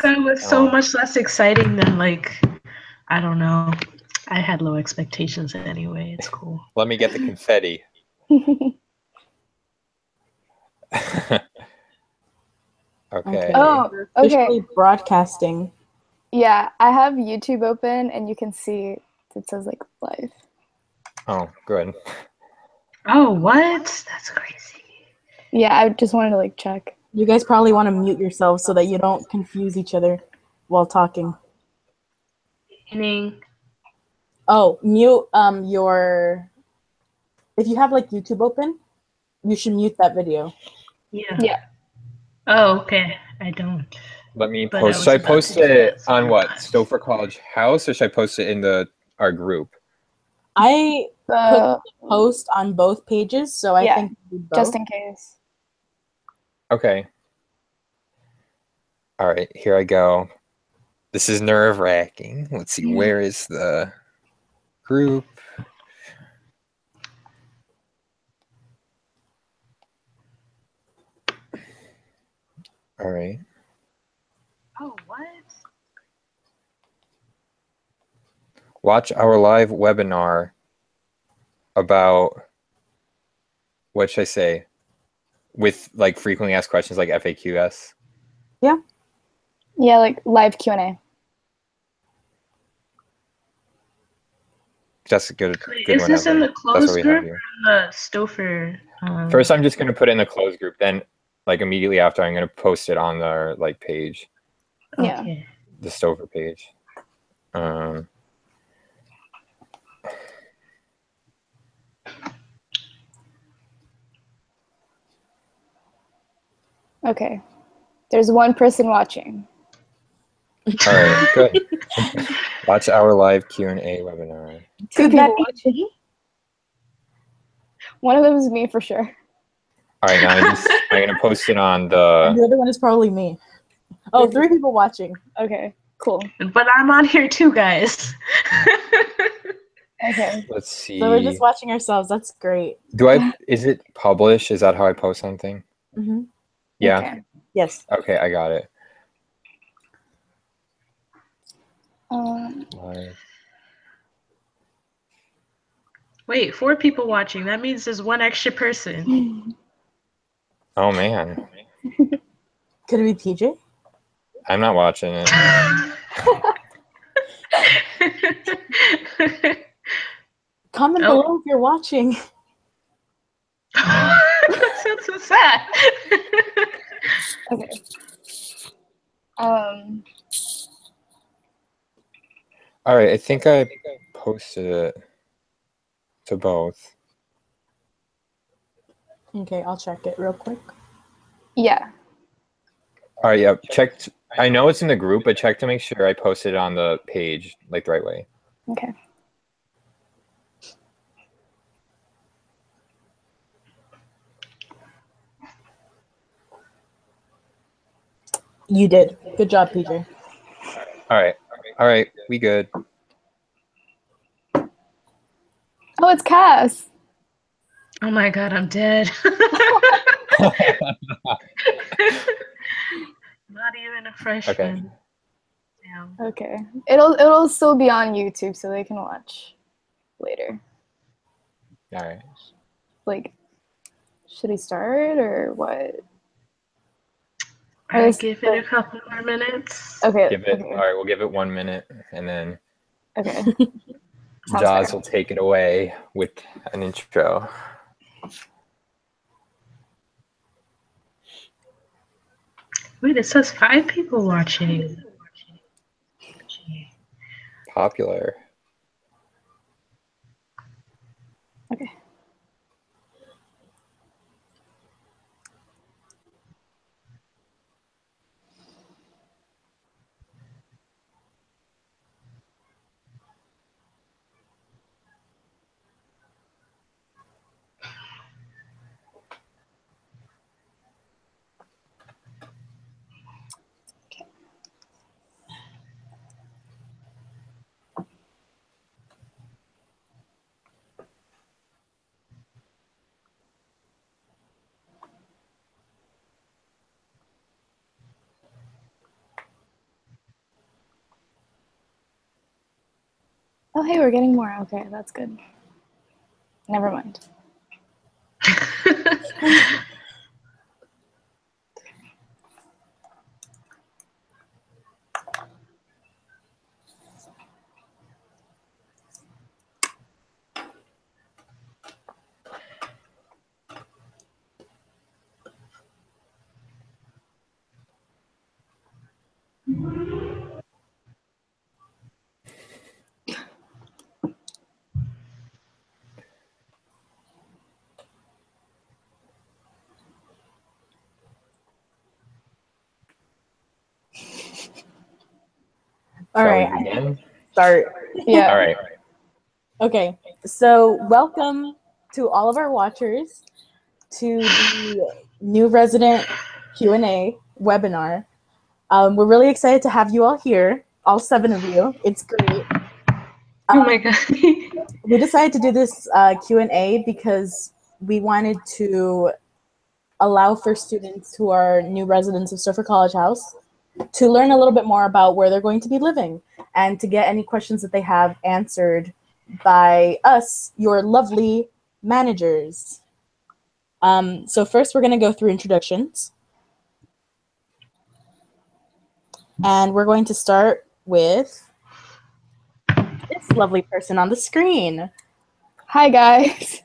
That was so much less exciting than like, I don't know. I had low expectations anyway. It's cool. Let me get the confetti. Okay. Oh, We're okay. officially broadcasting. Yeah, I have YouTube open, and you can see it says like live. Oh, good. Oh, what? That's crazy. Yeah, I just wanted to like check. You guys probably want to mute yourselves so that you don't confuse each other while talking. Meaning, Oh, mute your. If you have like YouTube open, you should mute that video. Yeah. Oh, okay. I don't. Let me But post. Should I post it on what? Stouffer College House, or should I post it in our group? I put the post on both pages, so I think both. Just in case. Okay. All right, here I go. This is nerve-wracking. Let's see, where is the group? All right. Oh, what? Watch our live webinar about, what should I say? With like frequently asked questions like FAQs. Yeah. Yeah, like live Q&A. Just a good Is one. this in the closed group or here. in the Stouffer? First, I'm just going to put it in the closed group. Then, like immediately after, I'm going to post it on our like page. Yeah. Okay. The Stouffer page. Okay. There's one person watching. All right, good. Watch our live Q&A webinar. Two people watching. One of them is me for sure. All right, now I'm going to post it on And the other one is probably me. Oh, 3 people watching. Okay, cool. But I'm on here too, guys. Okay. Let's see. So we're just watching ourselves. That's great. Is it publish? Is that how I post something? Mm-hmm. Yeah. Okay. Yes. Okay, I got it. Live. Wait, 4 people watching. That means there's 1 extra person. Oh man. Could it be PJ? I'm not watching it. Comment below if you're watching. That's so sad. Okay. All right, I think I posted it to both. Okay, I'll check it real quick. Yeah. All right, yeah, checked. I know it's in the group, but check to make sure I posted it on the page like the right way. Okay. You did. Good job, PJ. All right, we good. Oh, it's Cass. Oh my god, I'm dead. Not even a freshman. Okay. Damn. Okay. It'll still be on YouTube so they can watch later. All right. Like, should I start or what? I'll give it a couple more minutes. Okay. All right, we'll give it 1 minute, and then Okay. Jaws will take it away with an intro. Wait, it says 5 people watching. Popular. Okay. Oh, hey, we're getting more. Okay, that's good. Never mind. All Shall right, we begin? start. Yeah. All right. Okay, so welcome to all of our watchers to the new resident Q&A webinar. We're really excited to have you all here, all 7 of you. It's great. Oh my god. We decided to do this Q&A because we wanted to allow for students who are new residents of Stouffer College House to learn a little bit more about where they're going to be living and to get any questions that they have answered by us, your lovely managers. So first we're going to go through introductions. And we're going to start with this lovely person on the screen. Hi, guys.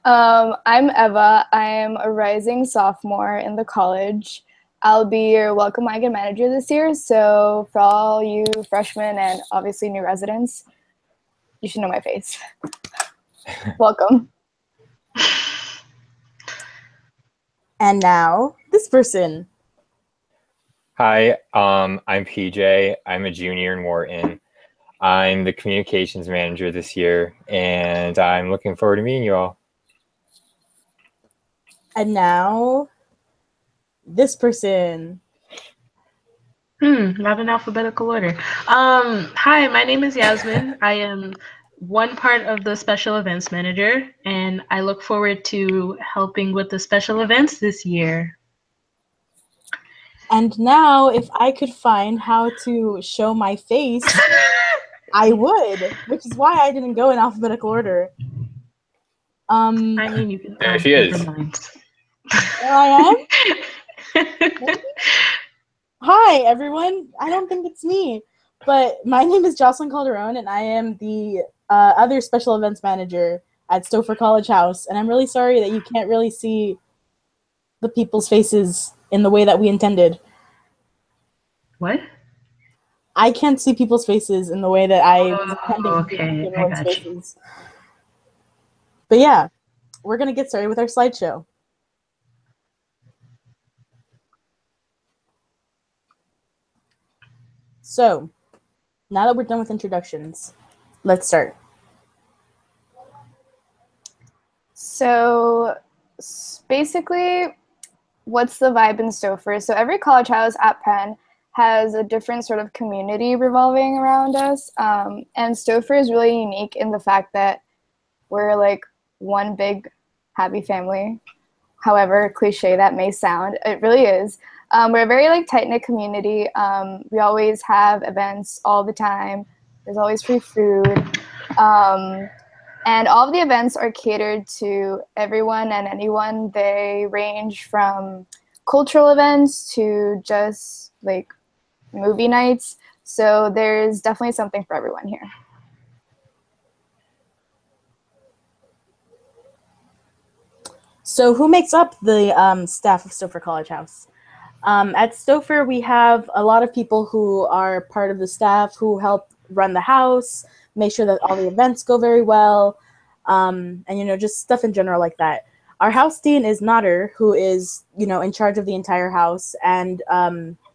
I'm Eva. I'm a rising sophomore in the college. I'll be your welcome wagon manager this year. So for all you freshmen and obviously new residents, you should know my face. Welcome. And now this person. Hi, I'm PJ. I'm a junior in Wharton. I'm the communications manager this year, and I'm looking forward to meeting you all. And now this person. Not in alphabetical order. Hi, my name is Yasmin. I am one part of the special events manager, and I look forward to helping with the special events this year. And now if I could find how to show my face, I would, which is why I didn't go in alphabetical order. I mean, you can. There she is. Never mind. There I am. Hi, everyone. I don't think it's me, but my name is Jocelyn Calderon, and I am the other special events manager at Stouffer College House. And I'm really sorry that you can't really see the people's faces in the way that we intended. What? I can't see people's faces in the way that I was intending to see Okay, I everyone's got you. faces. But yeah, we're going to get started with our slideshow. So, now that we're done with introductions, let's start. So basically, what's the vibe in Stouffer? So every college house at Penn has a different sort of community revolving around us. And Stouffer is really unique in the fact that we're like one big happy family. However cliche that may sound, it really is. We're a very like tight-knit community. We always have events all the time. There's always free food. And all of the events are catered to everyone and anyone. They range from cultural events to just like movie nights. So there's definitely something for everyone here. So who makes up the staff of Stouffer College House? At Stouffer, we have a lot of people who are part of the staff who help run the house, make sure that all the events go very well, and, you know, just stuff in general like that. Our house dean is Nader, who is, you know, in charge of the entire house and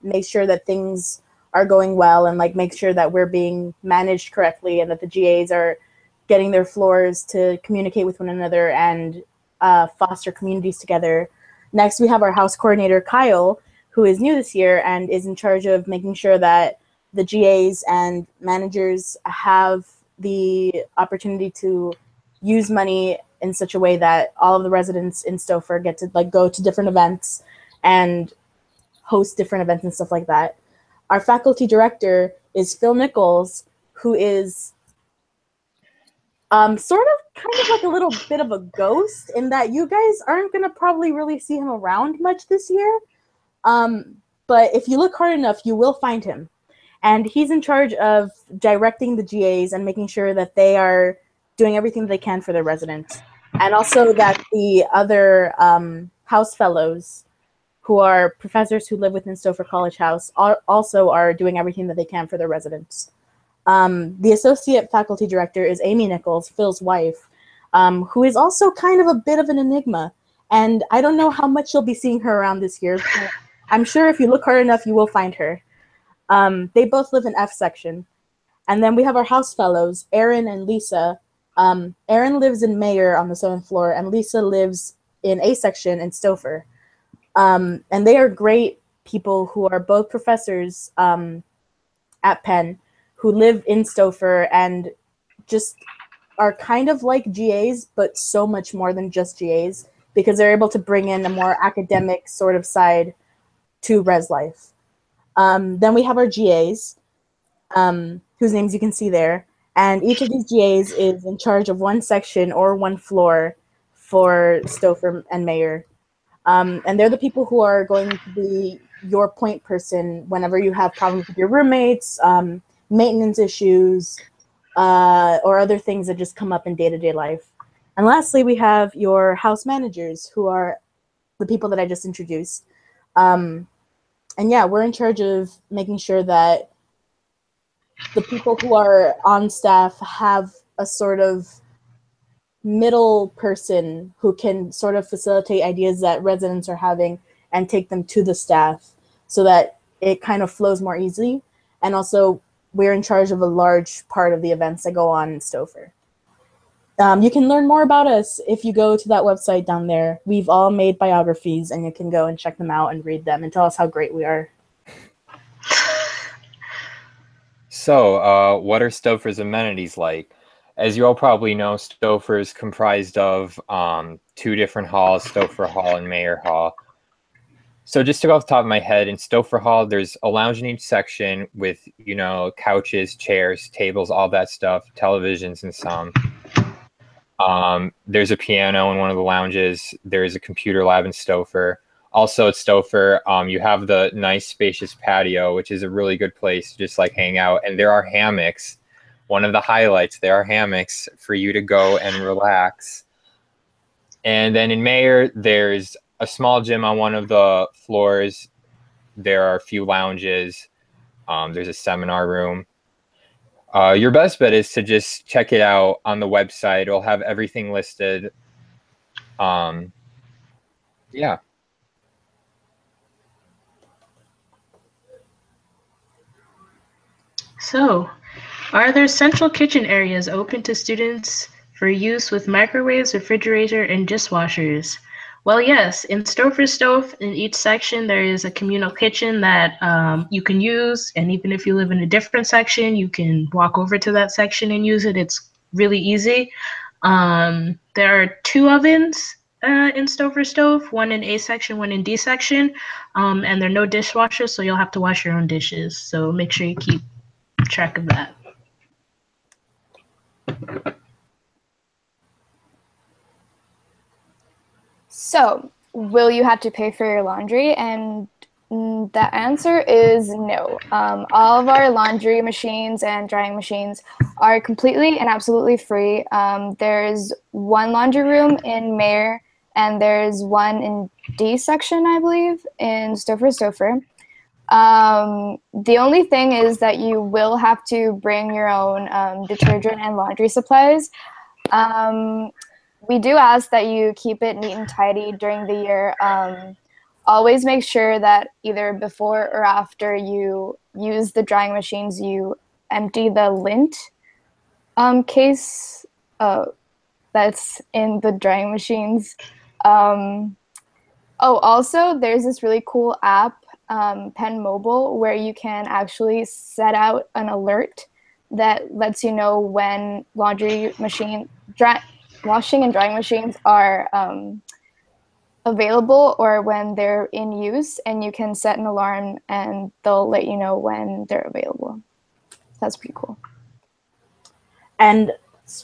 makes sure that things are going well and, like, make sure that we're being managed correctly and that the GAs are getting their floors to communicate with one another and foster communities together. Next, we have our house coordinator, Kyle, who is new this year and is in charge of making sure that the GAs and managers have the opportunity to use money in such a way that all of the residents in Stouffer get to like go to different events and host different events and stuff like that. Our faculty director is Phil Nichols, who is Sort of, kind of like a little bit of a ghost in that you guys aren't gonna probably really see him around much this year. But if you look hard enough, you will find him. And he's in charge of directing the GAs and making sure that they are doing everything they can for their residents. And also that the other house fellows, who are professors who live within Stouffer College House, also are doing everything that they can for their residents. The associate faculty director is Amy Nichols, Phil's wife, who is also kind of a bit of an enigma. And I don't know how much you'll be seeing her around this year, but I'm sure if you look hard enough, you will find her. They both live in F section. And then we have our house fellows, Erin and Lisa. Erin lives in Mayer on the 7th floor, and Lisa lives in A section in Stouffer. And they are great people who are both professors at Penn, who live in Stouffer and just are kind of like GAs, but so much more than just GAs, because they're able to bring in a more academic sort of side to res life. Then we have our GAs, whose names you can see there. And each of these GAs is in charge of one section or one floor for Stouffer and Mayer. And they're the people who are going to be your point person whenever you have problems with your roommates, maintenance issues, or other things that just come up in day-to-day life. And lastly, we have your house managers, who are the people that I just introduced. And yeah, we're in charge of making sure that the people who are on staff have a sort of middle person who can sort of facilitate ideas that residents are having and take them to the staff so that it kind of flows more easily. And also, we're in charge of a large part of the events that go on in Stouffer. You can learn more about us if you go to that website down there. We've all made biographies, and you can go and check them out and read them and tell us how great we are. So, what are Stouffer's amenities like? As you all probably know, Stouffer is comprised of 2 different halls, Stouffer Hall and Mayer Hall. So just to go off the top of my head, in Stouffer Hall, there's a lounge in each section with, couches, chairs, tables, all that stuff, televisions and some. There's a piano in one of the lounges. There's a computer lab in Stouffer. Also at Stouffer, you have the nice spacious patio, which is a really good place to just like hang out. And there are hammocks. One of the highlights, there are hammocks for you to go and relax. And then in Mayer, there's a small gym on one of the floors. There are a few lounges. There's a seminar room. Your best bet is to just check it out on the website. It'll have everything listed. Yeah. So, are there central kitchen areas open to students for use with microwaves, refrigerator, and dishwashers? Well, yes. In Stouffer Stove, in each section, there is a communal kitchen that you can use. And even if you live in a different section, you can walk over to that section and use it. It's really easy. There are 2 ovens in Stouffer Stove, one in A section, one in D section. And there are no dishwashers, so you'll have to wash your own dishes. So make sure you keep track of that. So, will you have to pay for your laundry? And the answer is no. All of our laundry machines and drying machines are completely and absolutely free. There's one laundry room in Mayer, and there's one in D section, I believe, in Stouffer. The only thing is that you will have to bring your own detergent and laundry supplies. We do ask that you keep it neat and tidy during the year. Always make sure that either before or after you use the drying machines, you empty the lint case that's in the drying machines. Also, there's this really cool app, Pen Mobile, where you can actually set out an alert that lets you know when washing and drying machines are available or when they're in use, and you can set an alarm and they'll let you know when they're available. That's pretty cool. And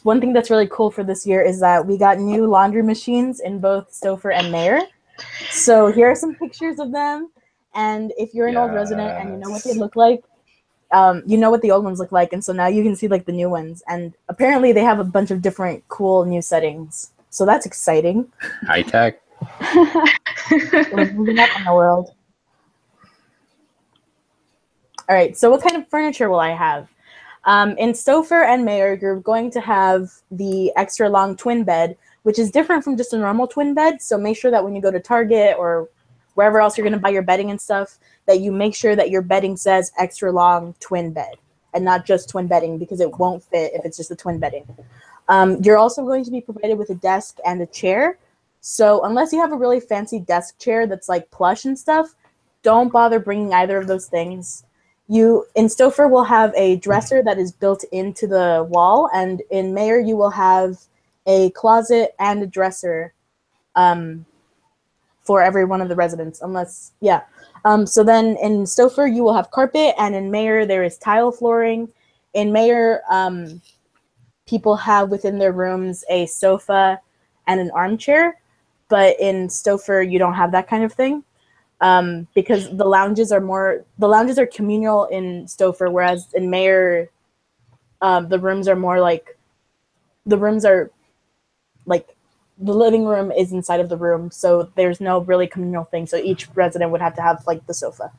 one thing that's really cool for this year is that we got new laundry machines in both Stouffer and Mayor. So here are some pictures of them. And if you're an old resident and you know what they look like, you know what the old ones look like. And so now you can see like the new ones. And apparently they have a bunch of different cool new settings. So that's exciting. High tech. We're moving up in the world. All right, so what kind of furniture will I have? In Stouffer and Mayor, you're going to have the extra long twin bed, which is different from just a normal twin bed. So make sure that when you go to Target or wherever else you're going to buy your bedding and stuff, that you make sure that your bedding says extra long twin bed and not just twin bedding, because it won't fit if it's just a twin bedding. You're also going to be provided with a desk and a chair. So unless you have a really fancy desk chair that's like plush and stuff, don't bother bringing either of those things. You in Stouffer will have a dresser that is built into the wall, and in Mayor you will have a closet and a dresser for every one of the residents, unless, yeah. So then in Stouffer you will have carpet, and in Mayor there is tile flooring. In Mayor, people have within their rooms a sofa and an armchair, but in Stouffer you don't have that kind of thing. Because the lounges are communal in Stouffer, whereas in Mayor, the rooms are like the living room is inside of the room, so there's no really communal thing. So each resident would have to have like the sofa.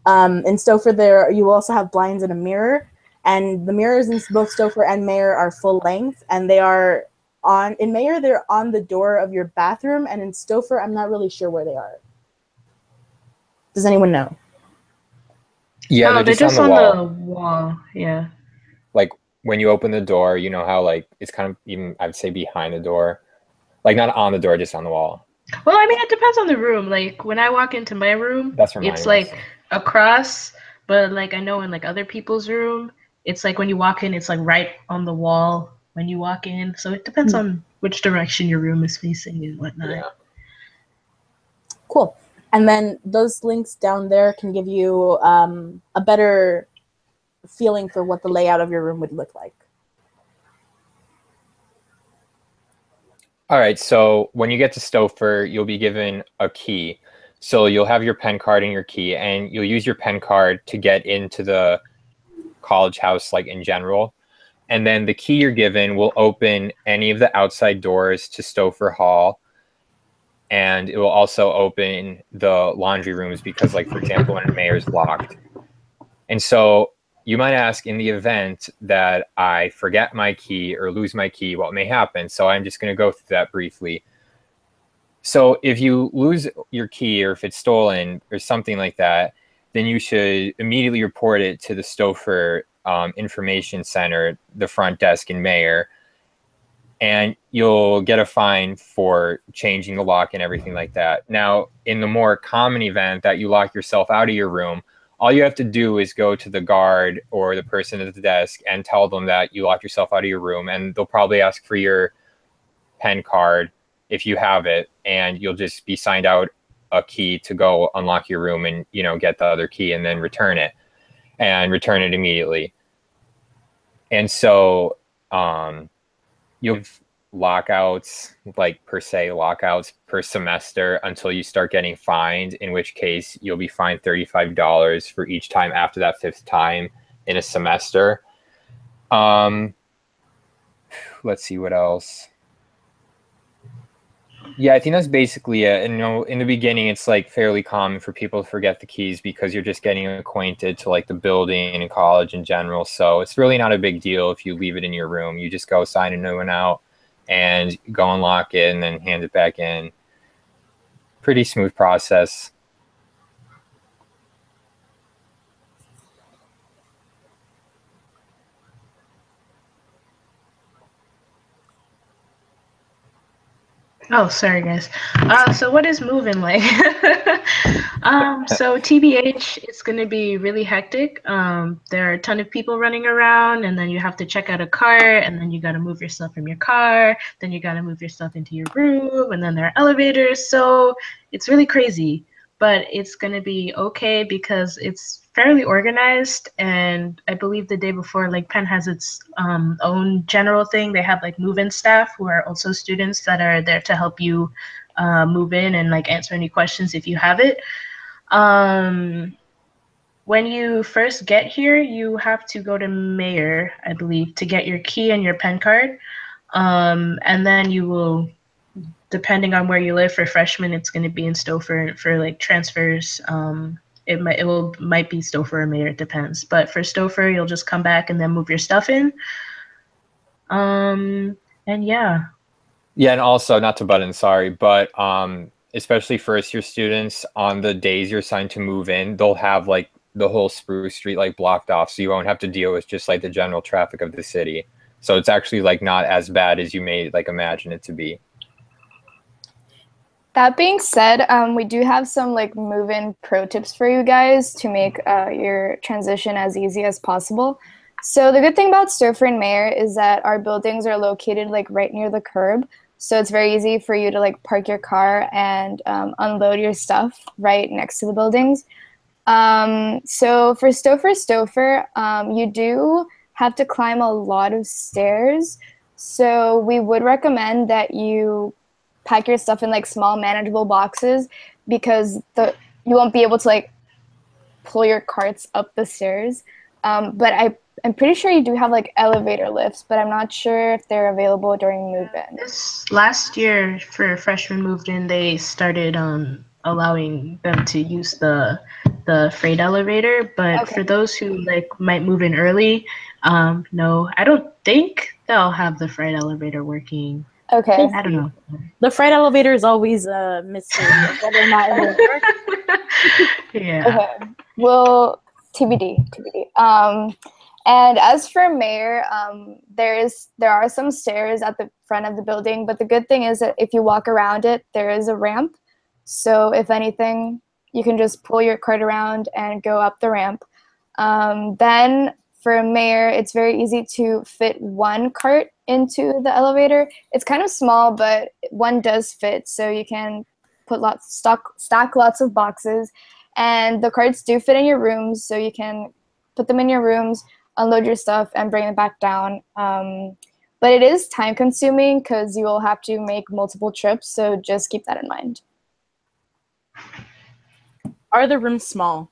In Stouffer, there you also have blinds and a mirror, and the mirrors in both Stouffer and Mayor are full length, and they are in Mayor they're on the door of your bathroom, and in Stouffer I'm not really sure where they are. Does anyone know? Yeah, Oh, they're just on on the the wall. wall. Yeah. Like when you open the door, you know how like it's kind of even, I'd say, behind the door, like not on the door, just on the wall. Well, I mean, it depends on the room. Like when I walk into my room, That's where mine it's is. like across, but like I know in like other people's room, it's like when you walk in, it's like right on the wall when you walk in. So it depends on which direction your room is facing and whatnot. Yeah. Cool. And then those links down there can give you a better feeling for what the layout of your room would look like. All right, so when you get to Stouffer, you'll be given a key. So you'll have your pen card and your key, and you'll use your pen card to get into the college house, like in general. And then the key you're given will open any of the outside doors to Stouffer Hall. And it will also open the laundry rooms because, like, for example, when Mayor's locked. And so you might ask, in the event that I forget my key or lose my key, what may happen? So I'm just going to go through that briefly. So if you lose your key or if it's stolen or something like that, then you should immediately report it to the Stouffer Information Center, the front desk in Mayor, and you'll get a fine for changing the lock and everything like that. Now, in the more common event that you lock yourself out of your room, all you have to do is go to the guard or the person at the desk and tell them that you locked yourself out of your room, and they'll probably ask for your pen card if you have it, and you'll just be signed out a key to go unlock your room and, you know, get the other key and then return it immediately. And so you'll have lockouts, like per se lockouts per semester until you start getting fined, in which case you'll be fined $35 for each time after that fifth time in a semester. Let's see what else. Yeah, I think that's basically it. And, you know, in the beginning, it's like fairly common for people to forget the keys because you're just getting acquainted to like the building and college in general. So it's really not a big deal if you leave it in your room. You just go sign a new one out and go unlock it and then hand it back in. Pretty smooth process. Oh, sorry, guys. So what is moving like? So TBH, it's going to be really hectic. There are a ton of people running around, and then you have to check out a car, and then you got to move your stuff from your car, then you got to move your stuff into your room, and then there are elevators. So it's really crazy, but it's going to be okay because it's fairly organized, and I believe the day before, like Penn has its own general thing. They have like move-in staff who are also students that are there to help you move in and like answer any questions if you have it. Um, when you first get here, you have to go to Mayor, I believe, to get your key and your Penn card. And then you will, depending on where you live, for freshmen, it's going to be in Stouffer. For like transfers, it might be Stouffer or Mayor, it depends. But for Stouffer, you'll just come back and then move your stuff in. And yeah. Yeah, and also not to butt in, sorry, but especially first year students, on the days you're assigned to move in, they'll have like the whole Spruce Street like blocked off, so you won't have to deal with just like the general traffic of the city. So it's actually like not as bad as you may like imagine it to be. That being said, we do have some like move-in pro tips for you guys to make your transition as easy as possible. So the good thing about Stouffer and Mayer is that our buildings are located like right near the curb. So it's very easy for you to like park your car and unload your stuff right next to the buildings. So for Stouffer, you do have to climb a lot of stairs. So we would recommend that you pack your stuff in like small manageable boxes, because you won't be able to like pull your carts up the stairs. But I'm pretty sure you do have like elevator lifts, but I'm not sure if they're available during move-in. This last year for freshmen moved in, they started allowing them to use the freight elevator. But Okay. for those who like might move in early, no, I don't think they'll have the freight elevator working. Okay. I don't know. The freight elevator is always a mystery of whether or not it will work. Yeah. Okay. Well, TBD. And as for Mayor, there are some stairs at the front of the building, but the good thing is that if you walk around it, there is a ramp. So if anything, you can just pull your cart around and go up the ramp. Then for Mayor, it's very easy to fit one cart into the elevator. It's kind of small, but one does fit, so you can put stack lots of boxes, and the carts do fit in your rooms, so you can put them in your rooms, unload your stuff, and bring it back down. But it is time consuming because you will have to make multiple trips, so just keep that in mind. Are the rooms small?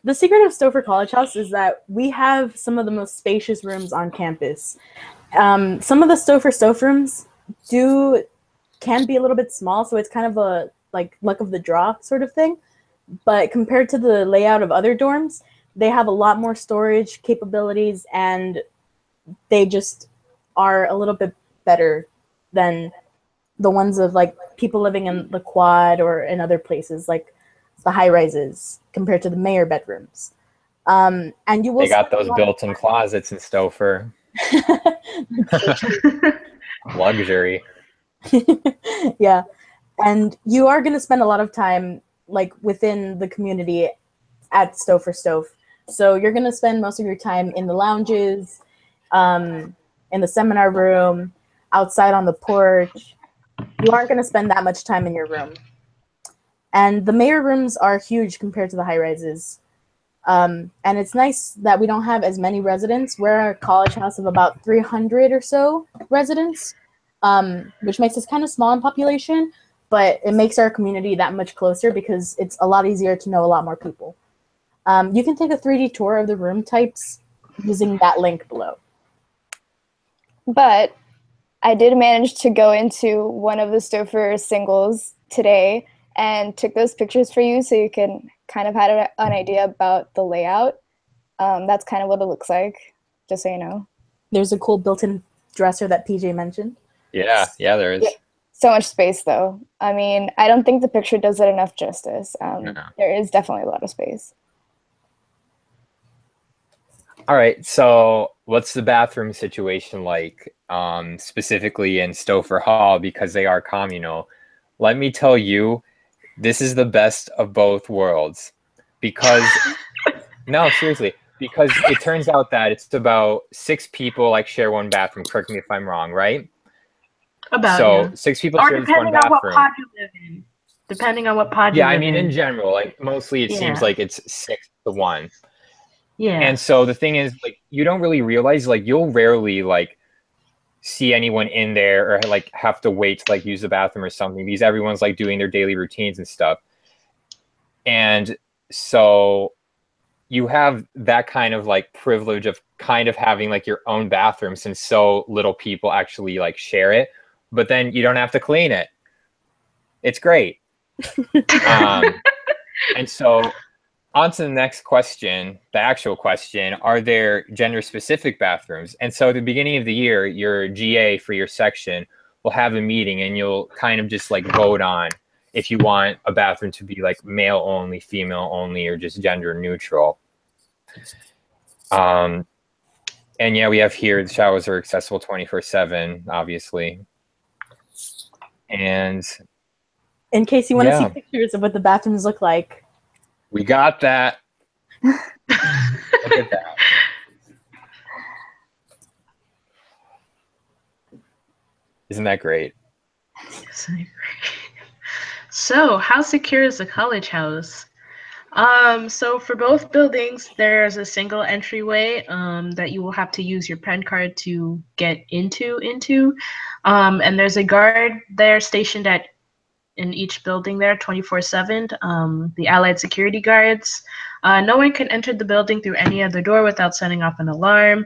The secret of Stouffer College House is that we have some of the most spacious rooms on campus. Some of the Stouffer rooms can be a little bit small, so it's kind of a like luck of the draw sort of thing. But compared to the layout of other dorms, they have a lot more storage capabilities, and they just are a little bit better than the ones of like people living in the quad or in other places like the high rises compared to the Mayor bedrooms. And you will They got those built-in closets in Stouffer. Luxury. Yeah. And you are going to spend a lot of time like within the community at Stouffer Stove. So you're going to spend most of your time in the lounges, in the seminar room, outside on the porch. You aren't going to spend that much time in your room. And the Mayor rooms are huge compared to the high rises. And it's nice that we don't have as many residents. We're a college house of about 300 or so residents, which makes us kind of small in population, but it makes our community that much closer because it's a lot easier to know a lot more people. You can take a 3D tour of the room types using that link below. But I did manage to go into one of the Stouffer singles today and took those pictures for you so you can kind of have an idea about the layout. That's kind of what it looks like, just so you know. There's a cool built-in dresser that PJ mentioned. Yeah, there is. Yeah. So much space, though. I mean, I don't think the picture does it enough justice. No. There is definitely a lot of space. All right, so what's the bathroom situation like, specifically in Stouffer Hall, because they are communal? Let me tell you, this is the best of both worlds, because no, seriously, because it turns out that it's about 6 people like share one bathroom. Correct me if I'm wrong, right? About 6 people or share this one depending on what bathroom. pod you live in. Depending on what pod you Yeah, live I mean in. in general, like mostly it seems like it's 6 to 1. Yeah. And so the thing is, like, you don't really realize, like, you'll rarely like see anyone in there or like have to wait to like use the bathroom or something, because everyone's like doing their daily routines and stuff. And so you have that kind of like privilege of kind of having like your own bathroom, since so little people actually like share it, but then you don't have to clean it. It's great. And so on to the next question, the actual question: are there gender specific bathrooms? And so at the beginning of the year, your GA for your section will have a meeting, and you'll kind of just like vote on if you want a bathroom to be like male only, female only, or just gender neutral. And yeah, we have here the showers are accessible 24/7, obviously. And In case you want to Yeah. see pictures of what the bathrooms look like. we got that. Look at that. Isn't that great? So, how secure is the college house? So for both buildings, there's a single entryway that you will have to use your pen card to get into. And there's a guard there stationed at in each building there 24/7, the allied security guards. No one can enter the building through any other door without setting off an alarm.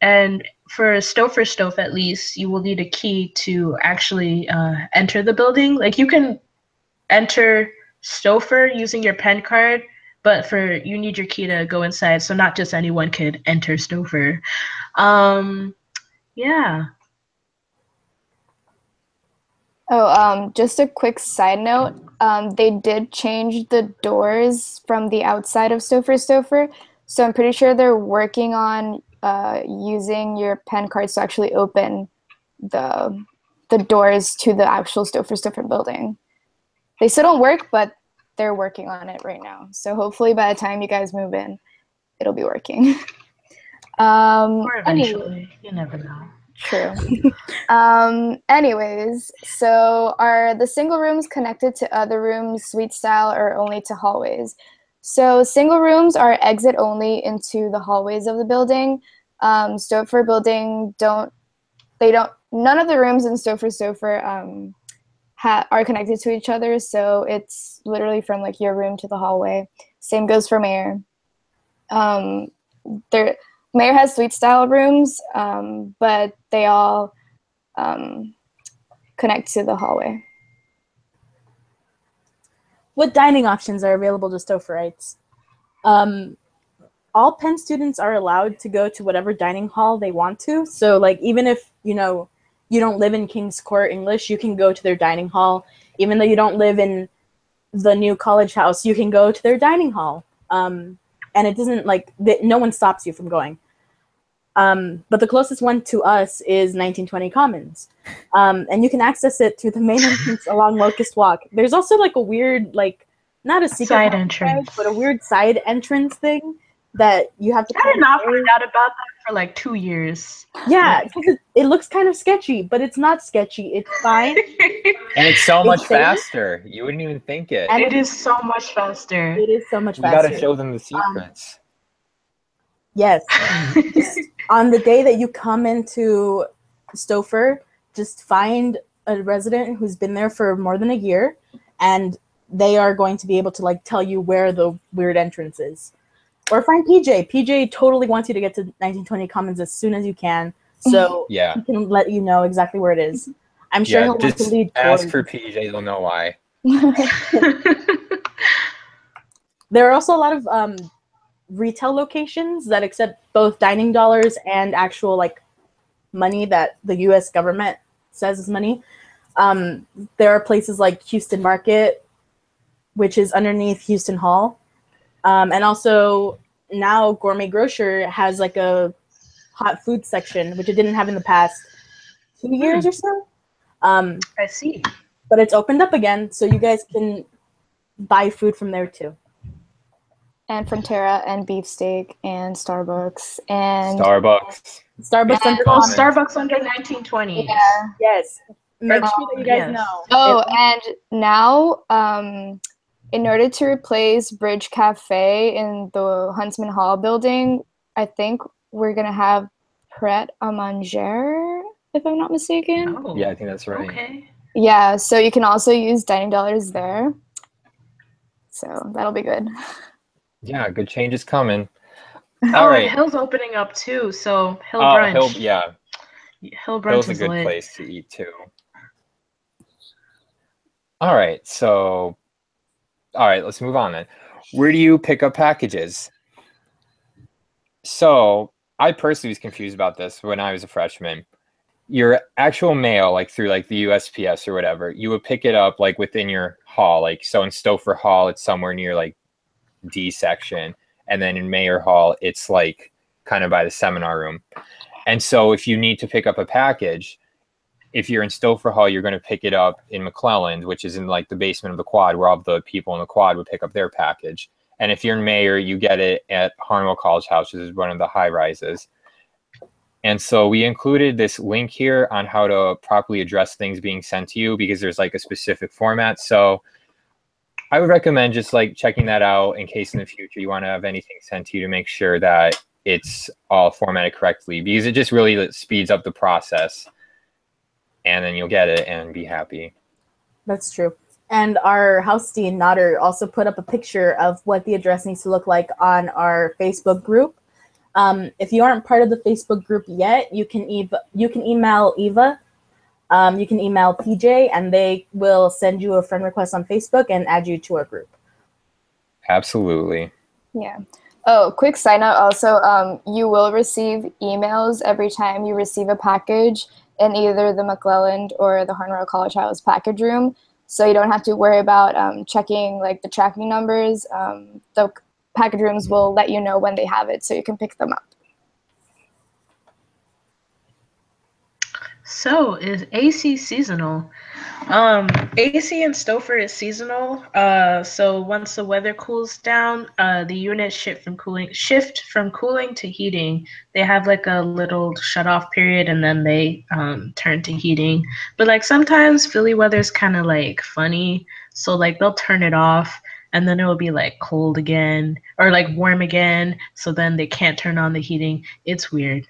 And for Stouffer at least, you will need a key to actually enter the building. Like you can enter Stouffer using your pen card, but you need your key to go inside, so not just anyone could enter Stouffer. Yeah. Oh, just a quick side note. They did change the doors from the outside of Stouffer, so I'm pretty sure they're working on using your pen cards to actually open the doors to the actual Stouffer building. They still don't work, but they're working on it right now. So hopefully by the time you guys move in, it'll be working. Or eventually, you never know. True. Anyways, so are the single rooms connected to other rooms, suite style, or only to hallways? So single rooms are exit only into the hallways of the building. Stouffer building none of the rooms in Stouffer are connected to each other, so it's literally from like your room to the hallway. Same goes for Mayor. Mayor has suite style rooms, but they all connect to the hallway. What dining options are available to Stoufferites? All Penn students are allowed to go to whatever dining hall they want to. So like even if you don't live in King's Court English, you can go to their dining hall. Even though you don't live in the new college house, you can go to their dining hall. And it doesn't no one stops you from going. But the closest one to us is 1920 Commons. And you can access it through the main entrance along Locust Walk. There's also like a weird, not a secret side entrance, but a weird side entrance thing that you have to. I did not find out about that for like 2 years. Yeah, because it looks kind of sketchy, but it's not sketchy. It's fine. And it's so much faster. You wouldn't even think it. And it is so much faster. It is so much You faster. gotta show them the secrets. Yes. Just on the day that you come into Stouffer, just find a resident who's been there for more than a year, and they are going to be able to tell you where the weird entrance is. Or find PJ. PJ totally wants you to get to 1920 Commons as soon as you can, so Yeah. he can let you know exactly where it is. I'm sure he'll want to lead. Ask for PJ, they'll know why. There are also a lot of retail locations that accept both dining dollars and actual money that the U.S. government says is money. There are places like Houston Market, which is underneath Houston Hall. And also now Gourmet Grocer has a hot food section, which it didn't have in the past 2 years or so. I see. But it's opened up again, so you guys can buy food from there too. And Frontera and Beefsteak and Starbucks and Starbucks under Starbucks under 1920. Yeah. Yes. Make sure that you guys know. Oh, and now in order to replace Bridge Cafe in the Huntsman Hall building, I think we're gonna have Pret a Manger, if I'm not mistaken. Oh, Yeah, I think that's right. okay. Yeah, so you can also use dining dollars there. So that'll be good. Yeah, good change is coming. All Oh, and right. Hill's opening up too, so Hill Oh, Hill, Brunch. yeah, Hill Brunch Hill's a is good lit. place to eat too. All right, so all right, let's move on then. Where do you pick up packages? So I personally was confused about this when I was a freshman. Your actual mail, like through like the USPS or whatever, you would pick it up like within your hall. Like so in Stouffer Hall, it's somewhere near like D section, and then in Mayor Hall, it's like kind of by the seminar room. And so if you need to pick up a package, if you're in Stouffer Hall, you're going to pick it up in McClelland, which is in like the basement of the quad, where all the people in the quad would pick up their package. And if you're in Mayor, you get it at Harnwell College House, which is one of the high rises. And so we included this link here on how to properly address things being sent to you, because there's like a specific format. So I would recommend just like checking that out in case in the future you want to have anything sent to you, to make sure that it's all formatted correctly, because it just really speeds up the process, and then you'll get it and be happy. That's true. And our house dean, Nader, also put up a picture of what the address needs to look like on our Facebook group. If you aren't part of the Facebook group yet, you can email Eva. You can email PJ, and they will send you a friend request on Facebook and add you to our group. Absolutely. Yeah. Oh, quick side note also, you will receive emails every time you receive a package in either the McClelland or the Harnwell College House package room. So you don't have to worry about checking like the tracking numbers. The package rooms will let you know when they have it, so you can pick them up. So is AC seasonal? AC in Stouffer is seasonal. So once the weather cools down, the units shift from cooling to heating. They have like a little shut off period, and then they turn to heating. But like sometimes Philly weather's kind of like funny, so like they'll turn it off, and then it will be like cold again or like warm again. So then they can't turn on the heating. It's weird.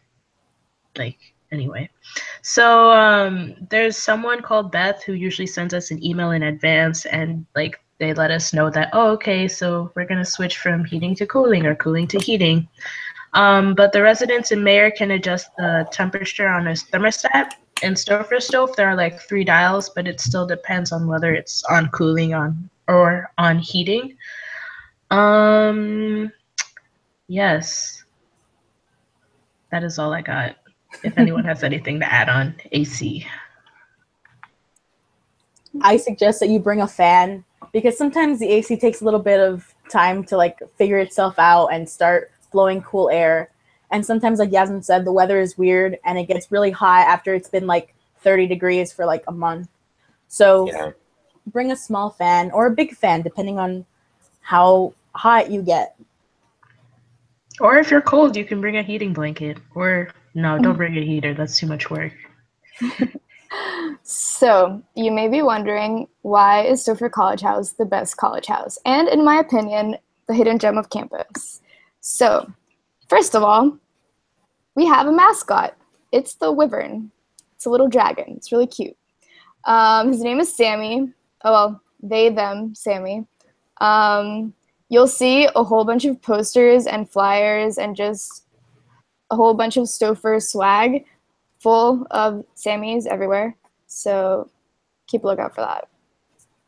Like anyway. So there's someone called Beth who usually sends us an email in advance, and like they let us know that, oh, okay, so we're gonna switch from heating to cooling or cooling to heating. But the residents in Mayor can adjust the temperature on a thermostat. In Stouffer stove, there are like 3 dials, but it still depends on whether it's on cooling on or on heating. Um, yes, that is all I got. If anyone has anything to add on AC. I suggest that you bring a fan, because sometimes the AC takes a little bit of time to like figure itself out and start blowing cool air. And sometimes, like Yasmin said, the weather is weird and it gets really hot after it's been like 30 degrees for like a month. So Yeah. bring a small fan or a big fan, depending on how hot you get. Or if you're cold, you can bring a heating blanket. Or no, don't bring a heater. That's too much work. So you may be wondering, why is Stouffer College House the best college house? And in my opinion, the hidden gem of campus. So first of all, we have a mascot. It's the Wyvern. It's a little dragon. It's really cute. His name is Sammy. Oh, well, they, them, Sammy. You'll see a whole bunch of posters and flyers and just a whole bunch of Stouffer swag full of Sammys everywhere. So keep a lookout for that.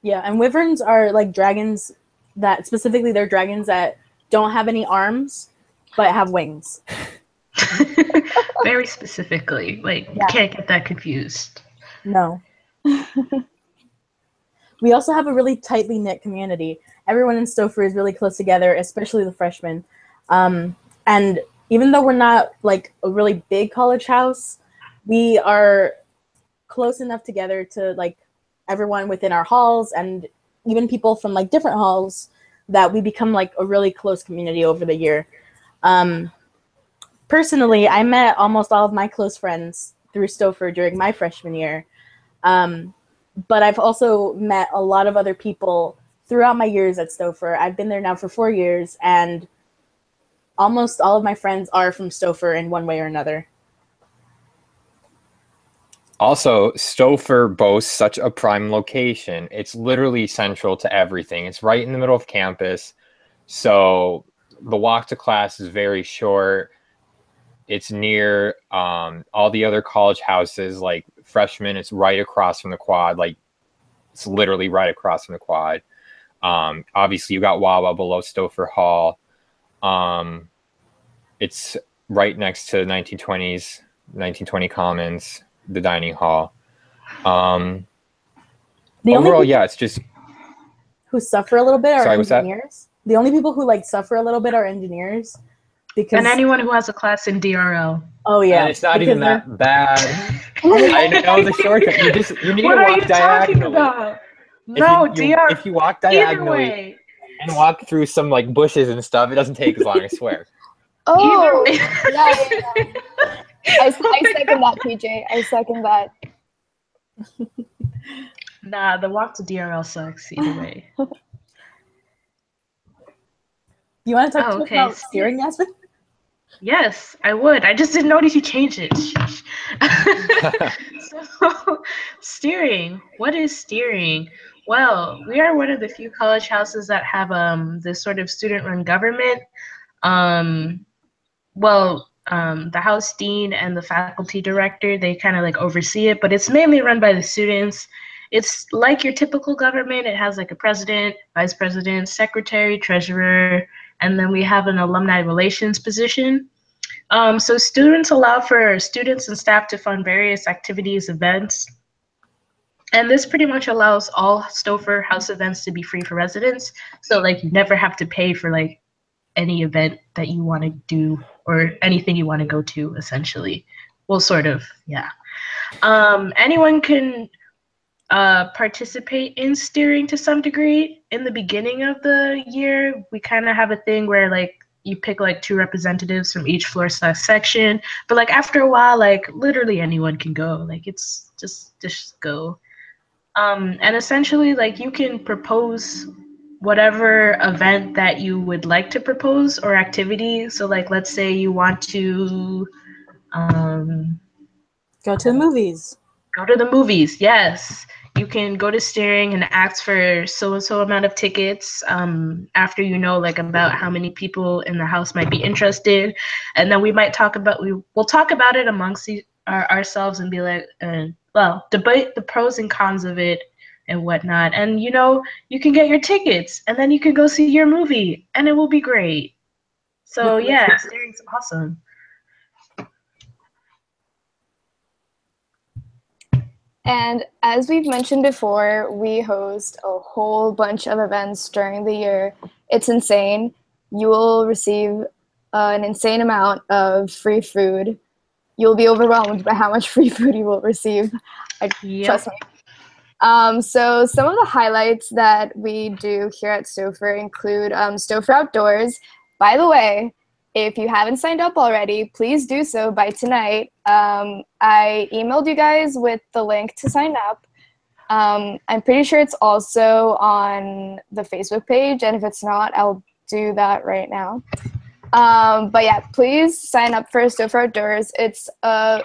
Yeah, and wyverns are like dragons that specifically they're dragons that don't have any arms but have wings. Very specifically. Like, you Yeah. can't get that confused. No. We also have a really tightly knit community. Everyone in Stouffer is really close together, especially the freshmen. And even though we're not like a really big college house, we are close enough together to like everyone within our halls and even people from like different halls that we become like a really close community over the year. Personally, I met almost all of my close friends through Stouffer during my freshman year. But I've also met a lot of other people throughout my years at Stouffer. I've been there now for 4 years, and almost all of my friends are from Stouffer in one way or another. Also, Stouffer boasts such a prime location. It's literally central to everything. It's right in the middle of campus. So the walk to class is very short. It's near all the other college houses. Like freshman, it's right across from the quad. Like it's literally right across from the quad. Obviously, you got Wawa below Stouffer Hall. It's right next to 1920 Commons, the dining hall. The Overall, only yeah, it's just who suffer a little bit are Sorry, what's that? engineers. The only people who like suffer a little bit are engineers, because And anyone who has a class in DRL. oh yeah, and it's not because even they're- that bad. I know the shortcut. You need What to are walk you talking diagonally. about? No, DR. If you walk Either diagonally way. and walk through some like bushes and stuff, it doesn't take as long, I swear. Oh, Either way. yeah. I second that, PJ. I second that. Nah, the walk to DRL sucks either way. You want to talk Oh, to me okay. about steering, Yasmin? Yes, I would. I just didn't notice you changed it. So, steering. What is steering? Well, we are one of the few college houses that have this sort of student-run government. Um, the house dean and the faculty director, they kind of like oversee it, but it's mainly run by the students. It's like your typical government. It has like a president, vice president, secretary, treasurer, and then we have an alumni relations position. So students allow for students and staff to fund various activities, events, and this pretty much allows all Stouffer house events to be free for residents. So like you never have to pay for like any event that you want to do or anything you want to go to, essentially. Well, sort of, yeah. Anyone can participate in steering to some degree. In the beginning of the year, we kind of have a thing where like you pick like 2 representatives from each floor slash section, but like after a while, like literally anyone can go. Like it's just go. And essentially, like you can propose whatever event that you would like to propose or activity. So like let's say you want to Go to the movies. go to the movies. Yes, you can go to steering and ask for so and so amount of tickets after you know like about how many people in the house might be interested, and then we might we'll talk about it amongst ourselves and be like, well, debate the pros and cons of it and whatnot, and you know you can get your tickets and then you can go see your movie and it will be great. So yeah, steering's awesome. And as we've mentioned before, we host a whole bunch of events during the year. It's insane. You will receive an insane amount of free food. You'll be overwhelmed by how much free food you will receive. Trust me. So some of the highlights that we do here at Stouffer include Stouffer Outdoors. By the way, if you haven't signed up already, please do so by tonight. I emailed you guys with the link to sign up. I'm pretty sure it's also on the Facebook page, and if it's not, I'll do that right now. But yeah, please sign up for Stouffer Outdoors. It's a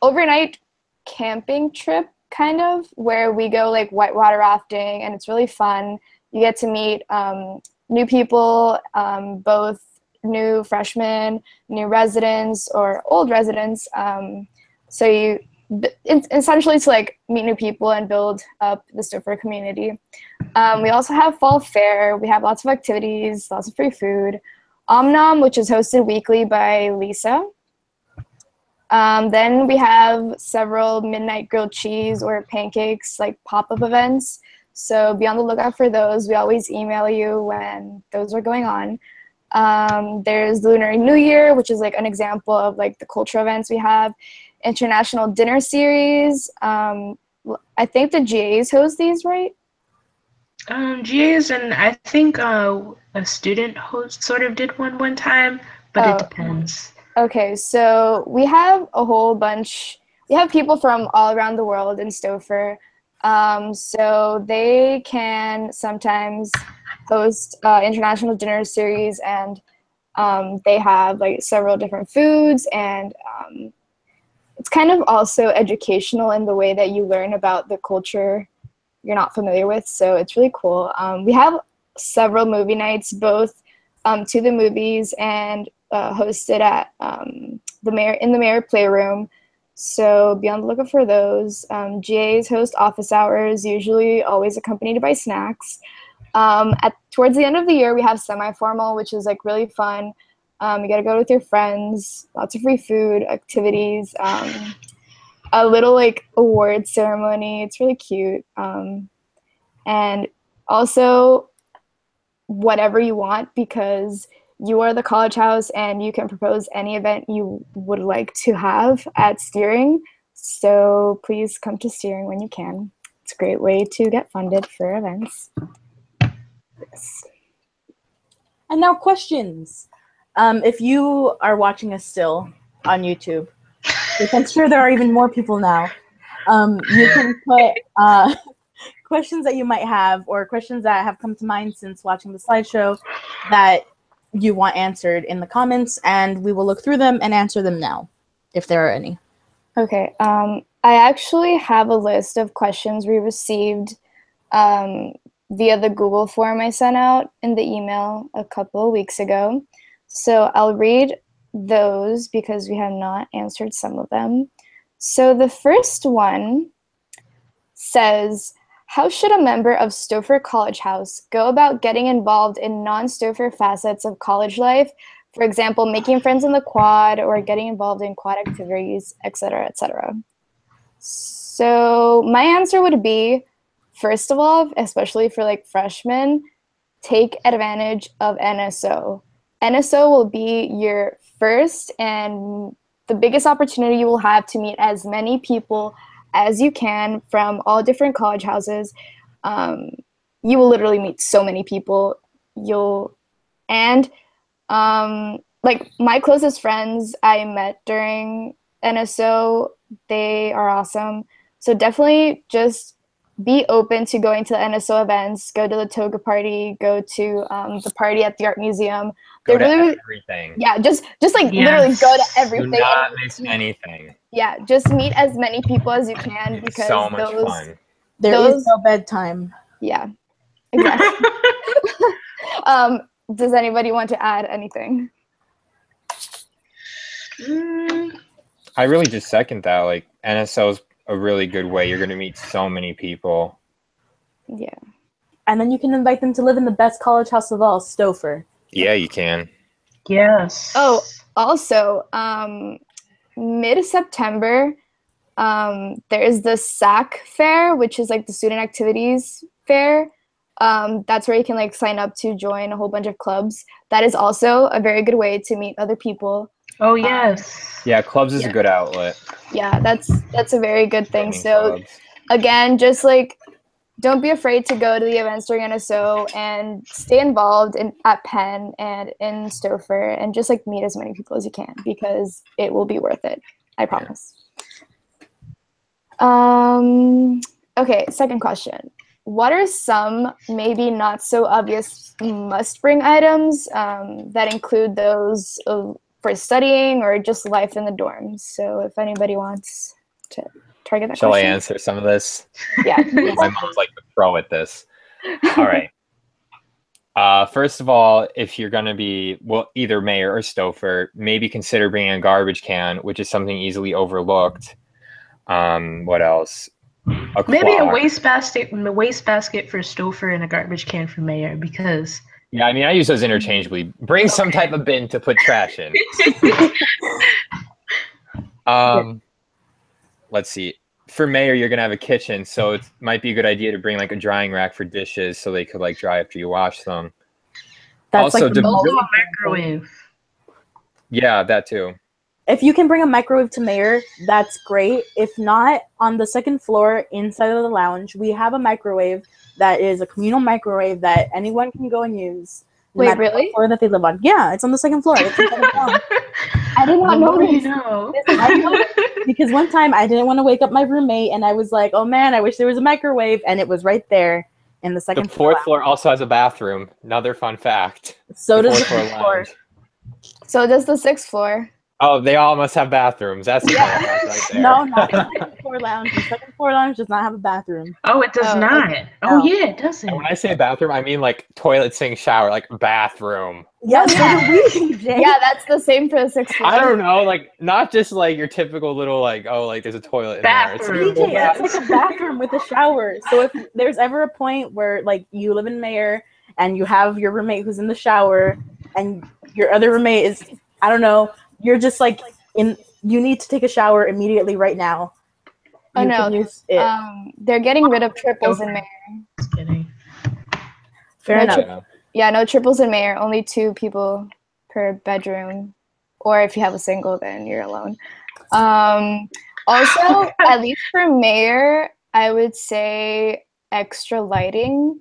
overnight camping trip, kind of, where we go like whitewater rafting, and it's really fun. You get to meet new people, both new freshmen, new residents, or old residents. So it's essentially to like meet new people and build up the Stouffer community. We also have fall fair. We have lots of activities, lots of free food. Omnom, which is hosted weekly by Lisa. Then we have several midnight grilled cheese or pancakes, like pop-up events. So be on the lookout for those. We always email you when those are going on. There's Lunar New Year, which is like an example of like the cultural events we have. International Dinner Series. I think the GAs host these, right? GAs, and I think a student host sort of did one time, but it depends. Okay, so we have a whole bunch. We have people from all around the world in Stouffer. So they can sometimes host international dinner series, and they have like several different foods, and it's kind of also educational in the way that you learn about the culture you're not familiar with. So it's really cool. We have several movie nights, both to the movies and hosted at the Mayor Playroom. So be on the lookout for those. GAs host office hours, usually always accompanied by snacks. Towards the end of the year, we have semi-formal, which is like really fun. You got to go with your friends, lots of free food, activities, a little like award ceremony. It's really cute. And also whatever you want, because you are the college house and you can propose any event you would like to have at steering. So please come to steering when you can. It's a great way to get funded for events. Yes. And now questions. If you are watching us still on YouTube, which I'm sure there are even more people now, you can put questions that you might have, or questions that have come to mind since watching the slideshow that you want answered in the comments, and we will look through them and answer them now, if there are any. Okay. I actually have a list of questions we received via the Google form I sent out in the email a couple of weeks ago. So I'll read those because we have not answered some of them. So the first one says, how should a member of Stouffer College House go about getting involved in non-Stouffer facets of college life? For example, making friends in the quad or getting involved in quad activities, etc., etc. So my answer would be, first of all, especially for like freshmen, take advantage of NSO. NSO will be your first and the biggest opportunity you will have to meet as many people as you can from all different college houses. You will literally meet so many people. Like my closest friends I met during NSO, they are awesome. So definitely just be open to going to the NSO events, go to the toga party, go to the party at the art museum. Go to everything. Yeah, just like literally go to everything. Do not miss anything. Yeah, just meet as many people as you can, It's because so much fun. There is no bedtime. Yeah, exactly. Does anybody want to add anything? I really just second that. Like, NSO is a really good way. You're going to meet so many people. Yeah. And then you can invite them to live in the best college house of all, Stouffer. Yeah, you can. Yes. Oh, also, mid-September, there is the SAC fair, which is like the student activities fair. That's where you can like sign up to join a whole bunch of clubs. That is also a very good way to meet other people. Oh yes. Yeah, clubs is a good outlet. Yeah, that's a very good thing. Joining So clubs. again, just like don't be afraid to go to the events during NSO and stay involved at Penn and in Stouffer, and just like meet as many people as you can, because it will be worth it. I promise. Okay, second question. What are some maybe not so obvious must-bring items that include those for studying or just life in the dorms? So if anybody wants to target that Shall question. I answer some of this? Yeah. My mom's like the pro at this. All right. First of all, if you're going to be, well, either Mayor or Stouffer, maybe consider bringing a garbage can, which is something easily overlooked. What else? Maybe a wastebasket for Stouffer and a garbage can for Mayor, because yeah, I mean, I use those interchangeably. Bring some type of bin to put trash in. Let's see. For Mayor, you're gonna have a kitchen, so it might be a good idea to bring like a drying rack for dishes, so they could like dry after you wash them. That's also, like the also a microwave. Yeah, that too. If you can bring a microwave to Mayor, that's great. If not, on the second floor inside of the lounge, we have a microwave that is a communal microwave that anyone can go and use. Wait, really? Floor that they live on. Yeah, it's on the second floor. It's I did not The know more you this. know. I know because one time I didn't want to wake up my roommate, and I was like, "Oh man, I wish there was a microwave," and it was right there in the The second floor. fourth floor also has a bathroom. Another fun fact. So The does fourth the floor fifth floor. lounge. So does the 6th floor. Oh, they all must have bathrooms. That's a fun fact right there. No, not the second floor lounge. The second floor lounge does not have a bathroom. Oh, it does Oh, not. okay. Oh, No. yeah, it doesn't. And when I say bathroom, I mean like toilet, sink, shower, like bathroom. Yeah, so yeah. do we, Jay. Yeah, that's the same for the 6th floor. I don't know, like not just like your typical little like, oh, like there's a toilet in there. It's like a Bathroom. full DJ, that's like a bathroom with a shower. So if there's ever a point where like you live in Mayor and you have your roommate who's in the shower and your other roommate is, I don't know, you're just like you need to take a shower immediately right now. Oh, You no. can use it. They're getting rid of triples in Mayor. Just kidding. Fair no enough. Yeah. Yeah, no triples in Mayor. Only 2 people per bedroom. Or if you have a single, then you're alone. Also, at least for Mayor, I would say extra lighting.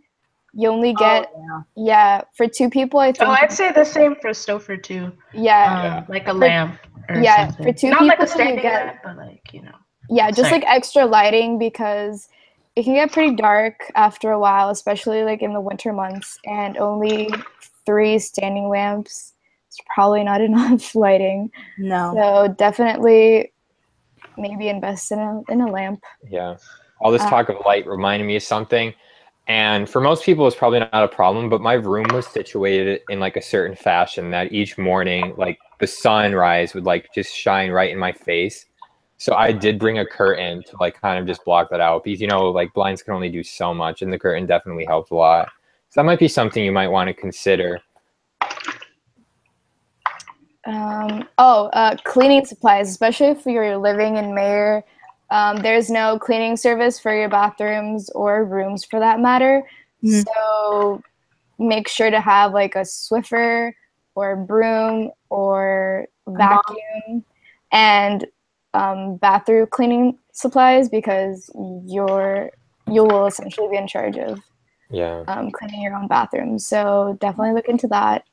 You only get, Oh, yeah, for 2 people, I think. Oh, I'd say the same for Stouffer too. Yeah, Like a lamp or yeah, something. for 2 Not people, like a you standing get, lamp, but like, you know. yeah, just Sorry. like extra lighting because it can get pretty dark after a while, especially like in the winter months, and only 3 standing lamps. It's probably not enough lighting. no. So definitely maybe invest in a lamp. Yeah. All this talk of light reminded me of something. And for most people, it's probably not a problem, but my room was situated in like a certain fashion that each morning, like the sunrise would like just shine right in my face. So I did bring a curtain to like kind of just block that out because, you know, like blinds can only do so much and the curtain definitely helped a lot. So that might be something you might want to consider. Cleaning supplies, especially if you're living in Mayor. There's no cleaning service for your bathrooms or rooms for that matter. So make sure to have like a Swiffer or a broom or vacuum and bathroom cleaning supplies because you will essentially be in charge of cleaning your own bathroom. So definitely look into that.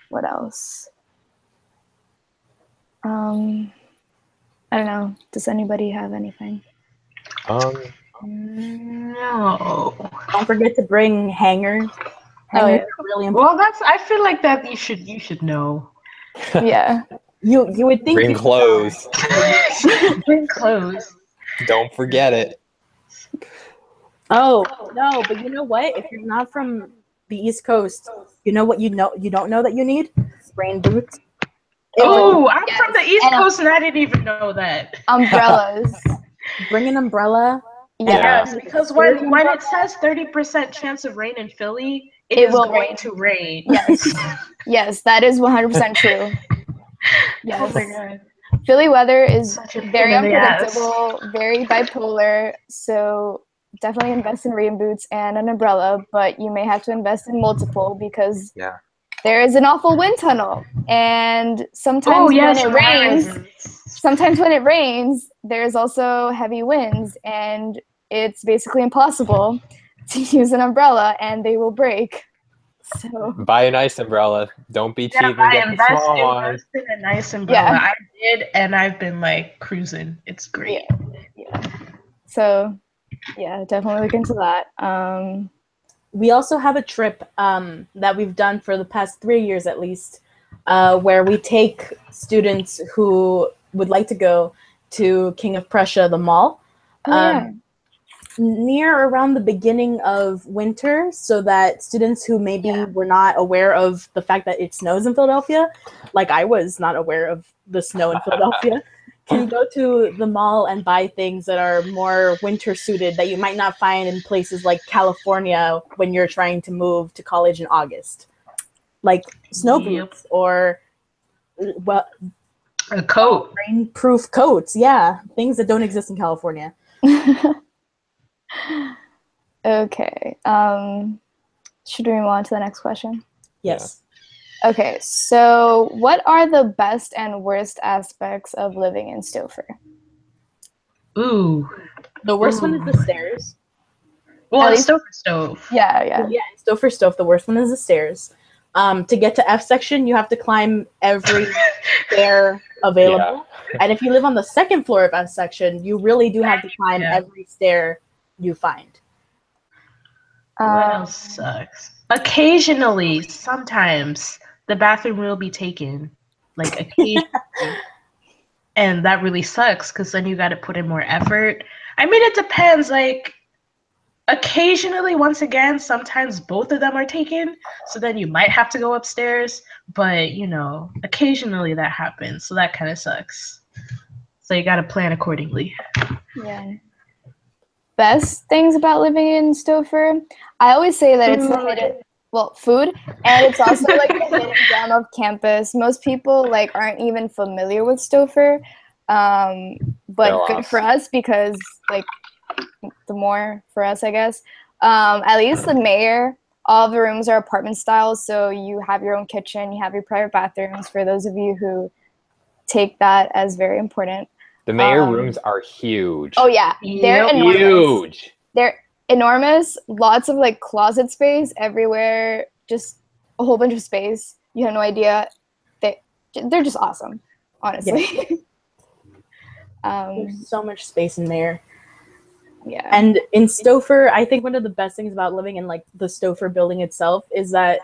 What else? I don't know. Does anybody have anything? No. Don't forget to bring hangers. Hangers are really important. Well, I feel like that you should know. Yeah. You would think Bring clothes. Bring clothes. Don't forget it. Oh no, but you know what? If you're not from the East Coast, you know what you don't know that you need? Rain boots. Oh, I'm from the East Coast and I didn't even know that. Umbrellas. Bring an umbrella. Yes, because when it says 30% chance of rain in Philly, it will going to rain. Yes. Yes, that is 100% true. Yes. Oh my God. Philly weather is very pain in the ass. unpredictable, very bipolar, so definitely invest in rain boots and an umbrella, but you may have to invest in multiple because there is an awful wind tunnel, and sometimes when it rains, there's also heavy winds, and it's basically impossible to use an umbrella, and they will break. So buy a nice umbrella. Don't be cheap and get the small one. Invest in a nice umbrella. I did, and I've been like cruising. It's great. Yeah. So, yeah, definitely look into that. We also have a trip that we've done for the past 3 years at least, where we take students who would like to go to King of Prussia, the mall, near around the beginning of winter, so that students who maybe were not aware of the fact that it snows in Philadelphia, like I was not aware of the snow in Philadelphia, can go to the mall and buy things that are more winter suited that you might not find in places like California when you're trying to move to college in August, like snow boots or a coat, rain-proof coats. Yeah, things that don't exist in California. Okay. Should we move on to the next question? Yes. Okay, so what are the best and worst aspects of living in Stouffer? Ooh. The worst one is the stairs. Well, it's Stouffer stove. Yeah. Yeah, Stouffer stove. The worst one is the stairs. To get to F section, you have to climb every stair available. Yeah. And if you live on the second floor of F section, you really do have to climb every stair you find. What else sucks? Occasionally, sometimes the bathroom will be taken, like occasionally, and that really sucks because then you got to put in more effort. I mean, it depends. Like occasionally, once again, sometimes both of them are taken, so then you might have to go upstairs. But occasionally that happens, so that kind of sucks. So you got to plan accordingly. Yeah. Best things about living in Stouffer, I always say that it's the hidden, food, and it's also like the hidden gem of campus. Most people like aren't even familiar with Stouffer, but good for us because like the more for us, I guess. At least the mayor, all the rooms are apartment style, so you have your own kitchen, you have your private bathrooms. For those of you who take that as very important. The mayor rooms are huge. Oh yeah, they're enormous. Huge. They're enormous. Lots of like closet space everywhere. Just a whole bunch of space. You have no idea. They're just awesome, honestly. Yeah. There's so much space in there. Yeah. And in Stouffer, I think one of the best things about living in like the Stouffer building itself is that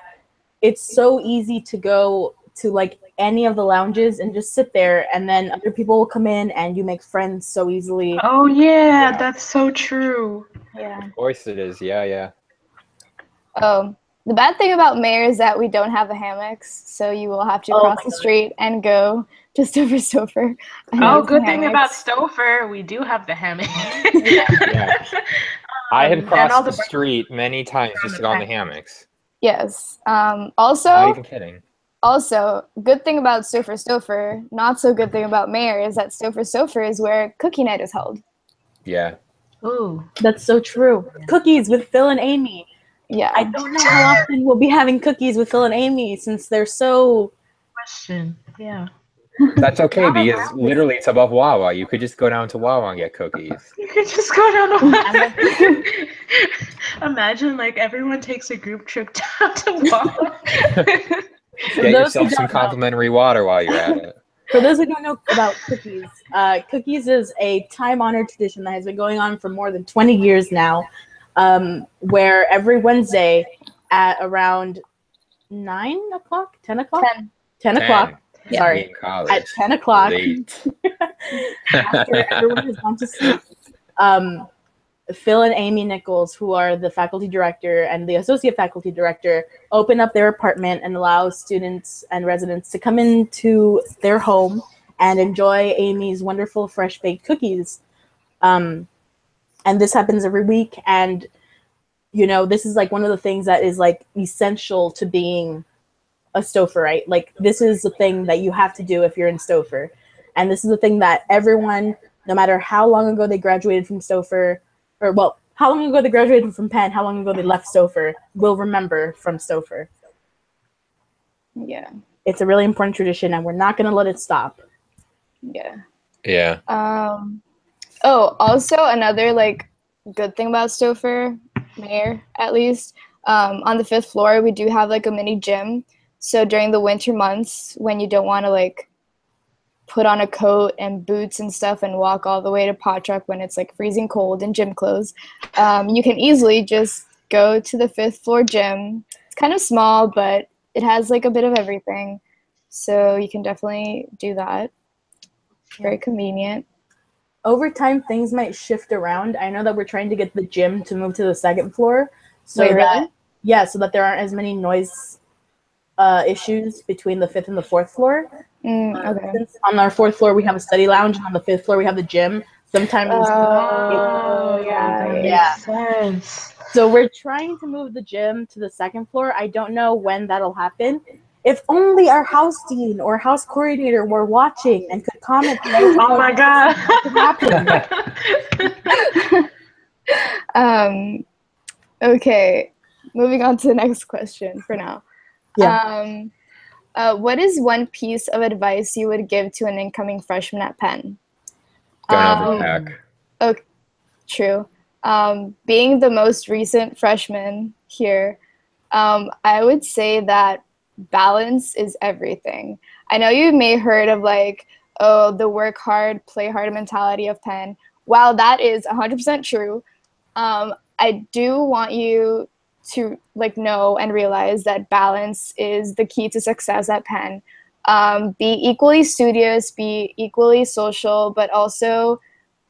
it's so easy to go to like any of the lounges and just sit there, and then other people will come in and you make friends so easily. Oh yeah, that's so true. Yeah. Of course it is. Yeah. Oh, the bad thing about Mayor is that we don't have the hammocks, so you will have to cross the street and go to Stouffer. Oh, good thing about Stouffer, we do have the hammock. Yeah. I have crossed the street many times just to go on the hammocks. Yes. Also, not even kidding. Also, good thing about Stouffer, not so good thing about Mayor is that Stouffer is where cookie night is held. Yeah. Ooh, that's so true. Cookies with Phil and Amy. Yeah. I don't know how often we'll be having cookies with Phil and Amy since they're so. Question. Yeah. That's okay because literally it's above Wawa. You could just go down to Wawa and get cookies. You could just go down to Wawa. Imagine like everyone takes a group trip down to Wawa. Get yourself some complimentary water while you're at it. For those who don't know about cookies, cookies is a time-honored tradition that has been going on for more than 20 years now, where every Wednesday at around 9 o'clock, 10 o'clock? 10 o'clock. Sorry, at 10 o'clock, after everyone has gone to sleep, Phil and Amy Nichols, who are the faculty director and the associate faculty director, open up their apartment and allow students and residents to come into their home and enjoy Amy's wonderful fresh baked cookies. And this happens every week. And, this is like one of the things that is like essential to being a Stoufferite. Like this is the thing that you have to do if you're in Stouffer. And this is the thing that everyone, no matter how long ago they graduated from Stouffer, how long ago they graduated from Penn, how long ago they left Stouffer, will remember from Stouffer. Yeah. It's a really important tradition, and we're not going to let it stop. Yeah. Yeah. Also another like good thing about Stouffer, Mayor at least, on the 5th floor we do have like a mini gym. So during the winter months when you don't want to like put on a coat and boots and stuff and walk all the way to pot truck when it's like freezing cold in gym clothes, you can easily just go to the 5th floor gym. It's kind of small, but it has like a bit of everything, so you can definitely do that. Very convenient. Over time things might shift around. I know that we're trying to get the gym to move to the 2nd floor so so that there aren't as many noise issues between the 5th and the 4th floor. Okay. Since on our 4th floor we have a study lounge, and on the 5th floor we have the gym. Sometimes makes sense. So we're trying to move the gym to the 2nd floor. I don't know when that'll happen. If only our house dean or house coordinator were watching and could comment. Oh my god. Okay, moving on to the next question for now. Yeah. What is one piece of advice you would give to an incoming freshman at Penn? Don't overpack. Okay, true. Being the most recent freshman here, I would say that balance is everything. I know you may heard of like, oh, the work hard, play hard mentality of Penn. While that is 100% true, I do want you to like know and realize that balance is the key to success at Penn. Be equally studious, be equally social, but also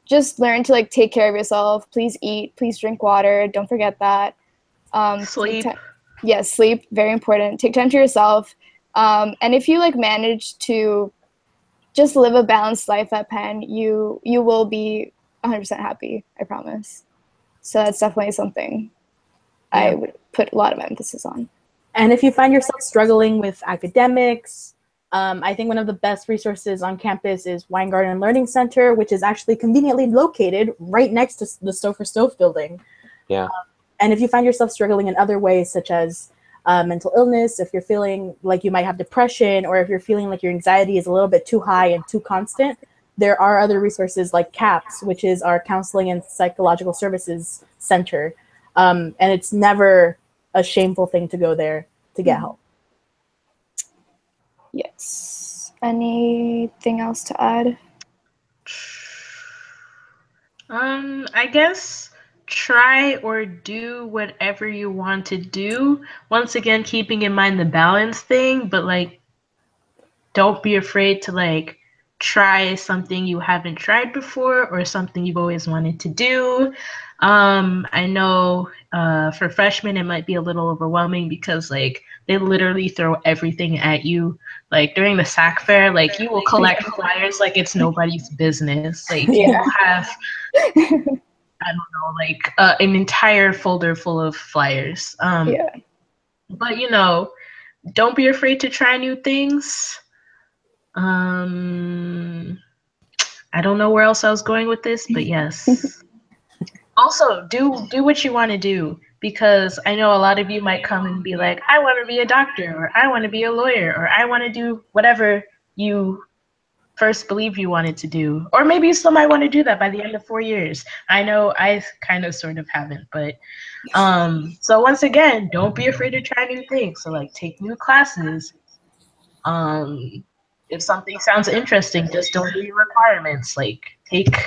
just learn to like take care of yourself. Please eat, please drink water. Don't forget that. Sleep. Yes, sleep, very important. Take time to yourself. And if you like manage to just live a balanced life at Penn, you will be 100% happy. I promise. So that's definitely something I would put a lot of emphasis on. And if you find yourself struggling with academics, I think one of the best resources on campus is Weingarten Learning Center, which is actually conveniently located right next to the Stouffer Stove building. Yeah. And if you find yourself struggling in other ways, such as mental illness, if you're feeling like you might have depression, or if you're feeling like your anxiety is a little bit too high and too constant, there are other resources like CAPS, which is our Counseling and Psychological Services Center. And it's never a shameful thing to go there to get help. Yes. Anything else to add? I guess try or do whatever you want to do. Once again, keeping in mind the balance thing, but like, don't be afraid to like try something you haven't tried before or something you've always wanted to do. I know for freshmen it might be a little overwhelming because like they literally throw everything at you. Like during the SAC fair, like you will collect flyers like it's nobody's business. Like you will have, I don't know, like an entire folder full of flyers. But you know, don't be afraid to try new things. I don't know where else I was going with this, but yes. Also, do what you want to do, because I know a lot of you might come and be like, I want to be a doctor, or I want to be a lawyer, or I want to do whatever you first believe you wanted to do. Or maybe you still might want to do that by the end of 4 years. I know I kind of sort of haven't, but so once again, don't be afraid to try new things. So like take new classes. If something sounds interesting, just don't do your requirements. Like take,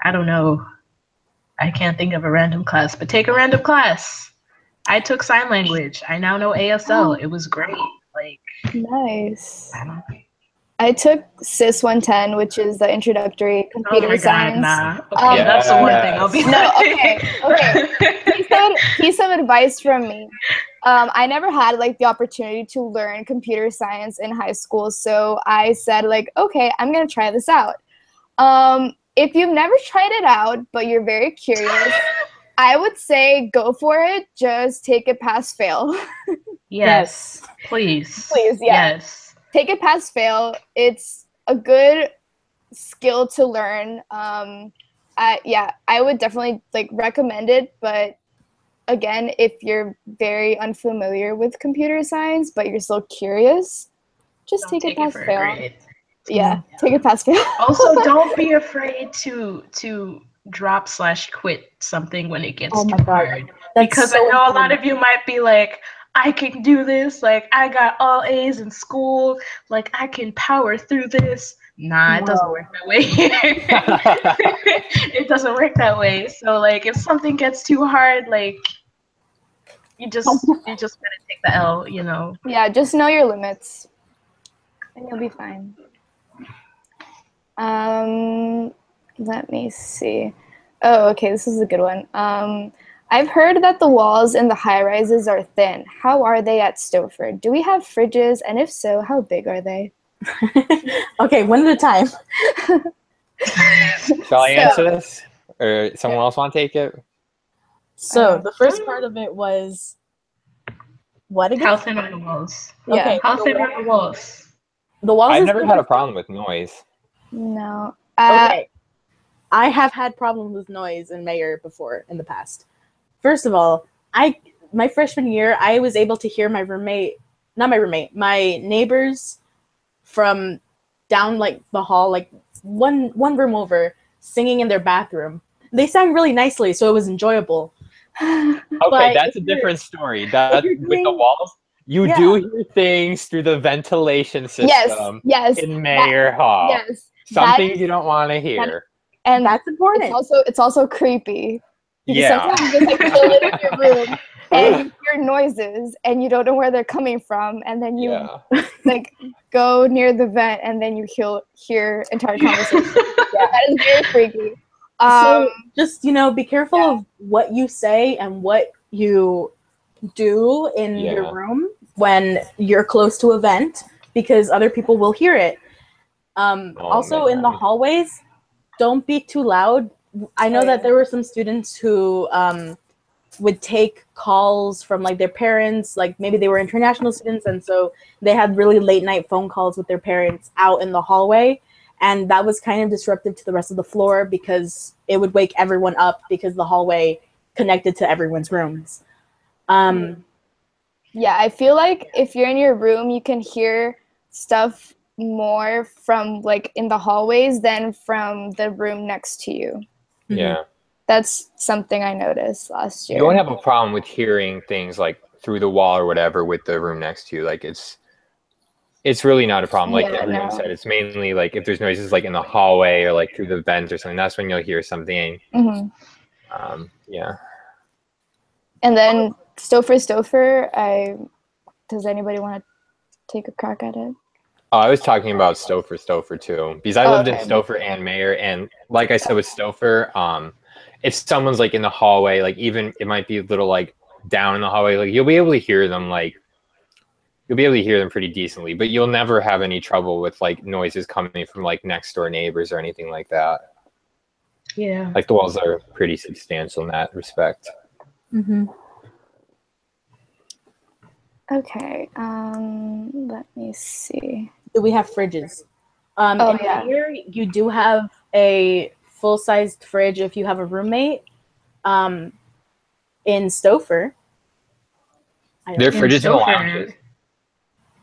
I don't know, I can't think of a random class, but take a random class. I took sign language. I now know ASL. It was great. Like Nice. I don't know. I took SIS 110, which is the introductory computer science. Nah. Okay, that's the one thing I'll be no. Okay. Piece of advice from me. I never had like the opportunity to learn computer science in high school, so I said like, okay, I'm gonna try this out. If you've never tried it out, but you're very curious, I would say go for it. Just take it pass fail. Yes. Please. Please, yeah. Yes. Take it pass fail. It's a good skill to learn. I would definitely like recommend it, but again, if you're very unfamiliar with computer science but you're still curious, just Don't take it pass fail. Yeah, take it pass fail. Also, don't be afraid to drop/quit something when it gets too hard. Because I know a lot of you might be like, I can do this, like I got all A's in school, like I can power through this. Nah, it doesn't work that way. It doesn't work that way. So like if something gets too hard, like you just gotta take the L, you know. Yeah, just know your limits and you'll be fine. Let me see. Oh, okay, this is a good one. I've heard that the walls in the high-rises are thin. How are they at Stouffer? Do we have fridges? And if so, how big are they? Okay, one at a time. Shall I answer this? Or someone else want to take it? So the first part of it was what again? How thin are the walls? Yeah. Okay, how thin are the walls? The walls. I've never had a problem with noise. No. Okay. I have had problems with noise in Mayor before in the past. First of all, my freshman year, I was able to hear my neighbors from down like the hall, like one room over, singing in their bathroom. They sang really nicely, so it was enjoyable. Okay, that's a different story. That with the walls, You Yeah. do hear things through the ventilation system yes, in Mayor Hall. yes. Some That things is- you don't want to hear. and That's important. it's also creepy because Yeah. sometimes you just like chilling in your room and you hear noises and you don't know where they're coming from, and then you Yeah. like go near the vent and then you hear entire conversations. Yeah. That is very freaky. So just, be careful of what you say and what you do in Yeah. your room when you're close to a vent, because other people will hear it. Also, in the man. hallways, don't be too loud. I know that there were some students who would take calls from like their parents, like maybe they were international students, and so they had really late night phone calls with their parents out in the hallway, and that was kind of disruptive to the rest of the floor because it would wake everyone up because the hallway connected to everyone's rooms. Yeah, I feel like if you're in your room, you can hear stuff more from like in the hallways than from the room next to you. Yeah. That's something I noticed last year. You won't have a problem with hearing things like through the wall or whatever with the room next to you. Like it's really not a problem. Like Yeah, everyone no. said, it's mainly like if there's noises like in the hallway or like through the vent or something, that's when you'll hear something. Yeah. And then Stouffer, does anybody want to take a crack at it? Oh, I was talking about Stouffer too, because I lived in okay. Stouffer and Mayor, and like I said with Stouffer, if someone's like in the hallway, like even it might be a little like down in the hallway, like you'll be able to hear them pretty decently, but you'll never have any trouble with like noises coming from like next door neighbors or anything like that. Yeah. Like the walls are pretty substantial in that respect. Okay. Let me see. Do we have fridges? Yeah. Here you do have a full-sized fridge if you have a roommate. In Stouffer, There are fridges in the lounges.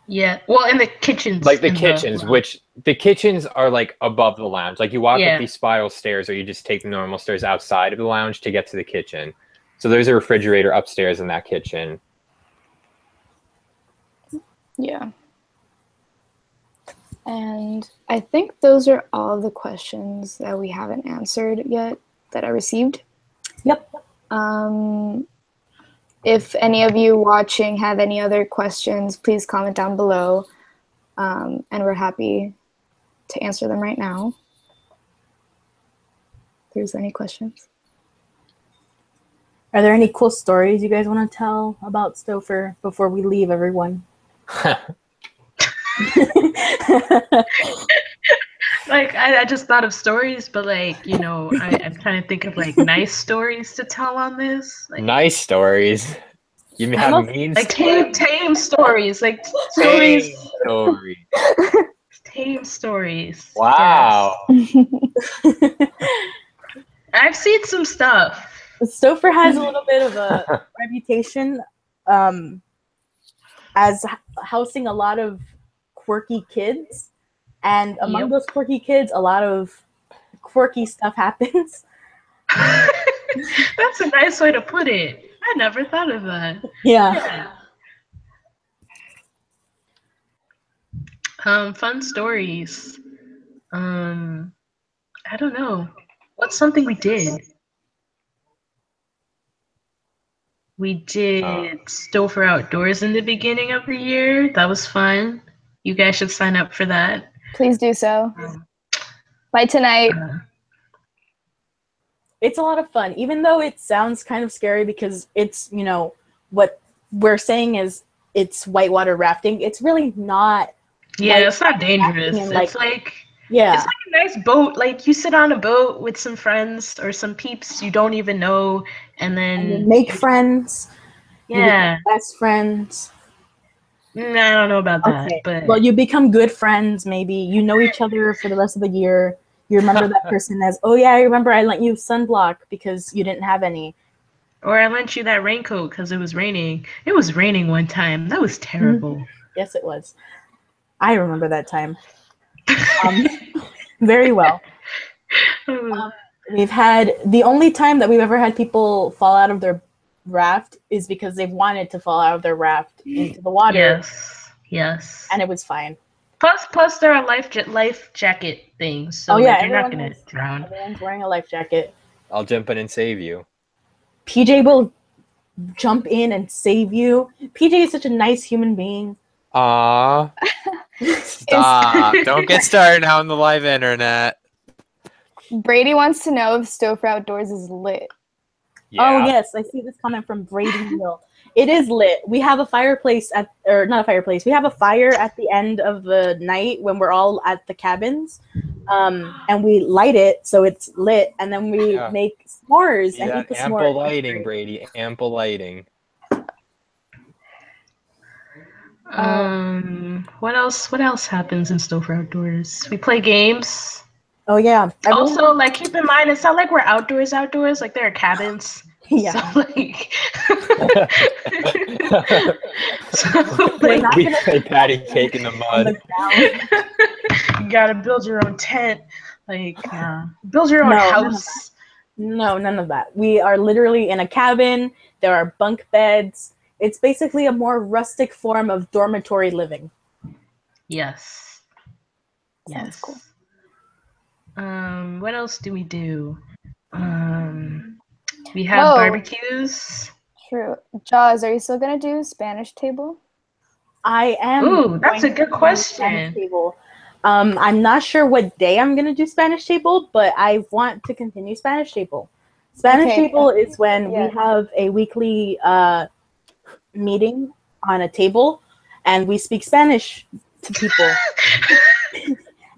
Yeah. Well, in the kitchens. Like the in kitchens, lounge. which the kitchens are like above the lounge. Like you walk Yeah. up these spiral stairs, or you just take the normal stairs outside of the lounge to get to the kitchen. So there's a refrigerator upstairs in that kitchen. Yeah. And I think those are all the questions that we haven't answered yet that I received. Yep. If any of you watching have any other questions, please comment down below. And we're happy to answer them right now. If there's any questions. Are there any cool stories you guys want to tell about Stouffer before we leave, everyone? Like I just thought of stories, but like I'm trying to think of like nice stories to tell on this. Like, Nice stories. You have mean like tame stories, like stories. tame stories. Wow. Yes. I've seen some stuff. Stouffer has a little bit of a reputation as housing a lot of quirky kids, and among those quirky kids, a lot of quirky stuff happens. That's a nice way to put it. I never thought of that. Yeah. Fun stories. I don't know. What's something we did? We did Stouffer Outdoors in the beginning of the year. That was fun. You guys should sign up for that. Please do so. By tonight. It's a lot of fun, even though it sounds kind of scary because it's, what we're saying is it's whitewater rafting. It's really not. Yeah, it's not dangerous. It's like it's like a nice boat. Like you sit on a boat with some friends or some peeps you don't even know, and then you make friends. Yeah. You become best friends. I don't know about that. Okay. But well, you become good friends. Maybe you know each other for the rest of the year. You remember that person as, oh yeah, I remember I lent you sunblock because you didn't have any. Or I lent you that raincoat because it was raining. It was raining one time. That was terrible. Yes, it was. I remember that time. Very well. We've had the only time that we've ever had people fall out of their raft is because they wanted to fall out of their raft into the water, Yes. and it was fine. Plus, there are life jacket things, so Oh yeah, like you're not gonna drown. everyone's wearing a life jacket. I'll jump in and save you. PJ will jump in and save you. PJ is such a nice human being. Aww. Stop. Don't get started now on the live internet. Brady wants to know if Stouffer Outdoors is lit. Yeah. Oh yes, I see this comment from Brady Neal. It is lit. We have a fireplace or not a fireplace. We have a fire at the end of the night when we're all at the cabins, and we light it so it's lit, and then we make s'mores and eat the s'mores. Ample lighting, Brady. Ample lighting. What else? What else happens in Stouffer Outdoors? We play games. Oh yeah. Also, like keep in mind, it's not like we're outdoors. Like there are cabins. Yeah. So like, we play patty cake in the mud. You gotta build your own tent. Like, build your own house. No, none of that. We are literally in a cabin. There are bunk beds. It's basically a more rustic form of dormitory living. Yes. Sounds cool. What else do we do? We have barbecues. True. Jaws, are you still gonna do Spanish table? I am. Ooh, that's a good question. Spanish table. I'm not sure what day I'm gonna do Spanish table, but I want to continue Spanish table. Spanish table is when we have a weekly meeting on a table, and we speak Spanish to people.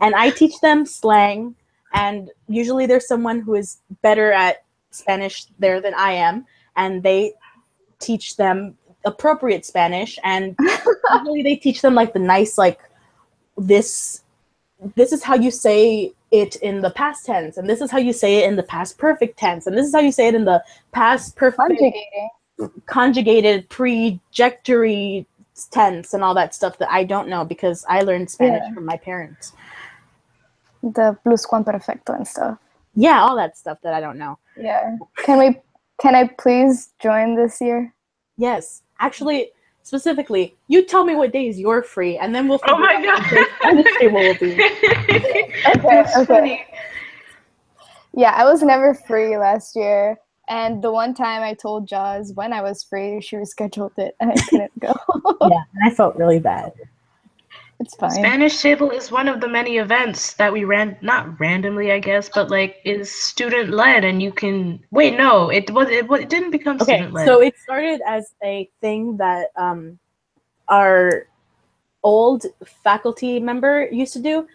And I teach them slang, and usually there's someone who is better at Spanish there than I am, and they teach them appropriate Spanish, and usually they teach them like the nice, like this is how you say it in the past tense, and this is how you say it in the past perfect tense, and this is how you say it in the past perfect conjugated prejectory tense, and all that stuff that I don't know because I learned Spanish from my parents. The pluscuamperfecto and stuff. Yeah, all that stuff that I don't know. Yeah. Can I please join this year? Yes. Actually, specifically, you tell me what days you're free, and then we'll figure out what the table will be. Okay. Yeah, I was never free last year, and the one time I told Jaws when I was free, she rescheduled it, and I couldn't go. Yeah, and I felt really bad. It's fine. Spanish table is one of the many events that we ran, not randomly, I guess, but like is student led, and you can it didn't become student led. So it started as a thing that our old faculty member used to do.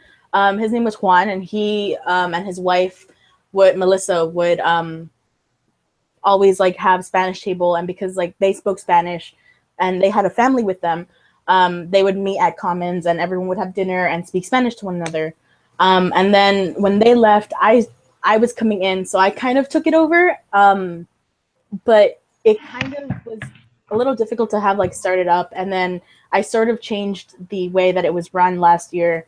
His name was Juan, and he and his wife Melissa would always like have Spanish table, and because like they spoke Spanish and they had a family with them, they would meet at Commons, and everyone would have dinner and speak Spanish to one another. And then when they left, I was coming in, so I kind of took it over. But it kind of was a little difficult to have like started up, and then I sort of changed the way that it was run last year,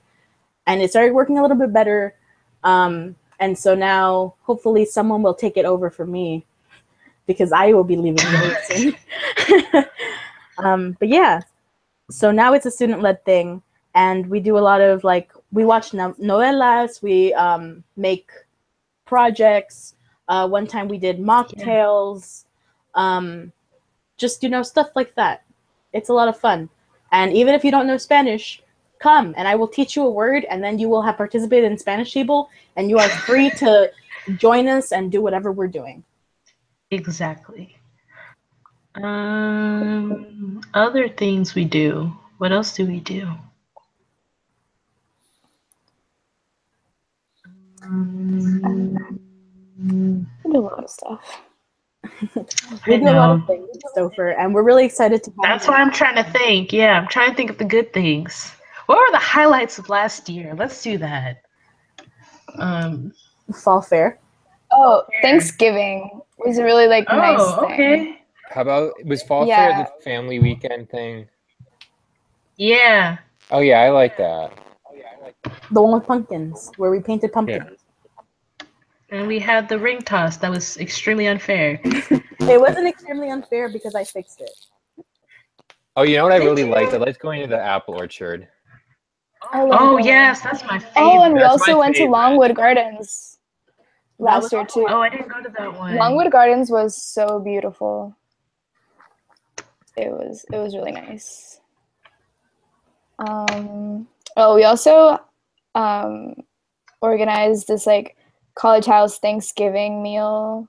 and it started working a little bit better. And so now hopefully someone will take it over for me, because I will be leaving very soon. But yeah. So now it's a student-led thing, and we do a lot of like, we watch novelas, we make projects. One time we did mocktails, just, stuff like that. It's a lot of fun. And even if you don't know Spanish, come and I will teach you a word, and then you will have participated in Spanish table, and you are free to join us and do whatever we're doing. Exactly. Other things we do. What else do we do? We do a lot of stuff. We do a lot of things, Stouffer, and we're really excited to have That's why I'm trying to think. Yeah, I'm trying to think of the good things. What were the highlights of last year? Let's do that. Fall Fair. Oh, Thanksgiving was a really like nice thing. Okay. How about, was Fall Fair the family weekend thing? Yeah. Oh yeah, I like that. The one with pumpkins, where we painted pumpkins. And we had the ring toss that was extremely unfair. It wasn't extremely unfair because I fixed it. Oh, you know what I Thank really you. liked? I liked going to the apple orchard. Oh yes, that's my favorite. Oh, and we That's also my went to favorite. Longwood Gardens That was last year too. Oh, I didn't go to that one. Longwood Gardens was so beautiful. It was really nice. We also organized this like college house Thanksgiving meal,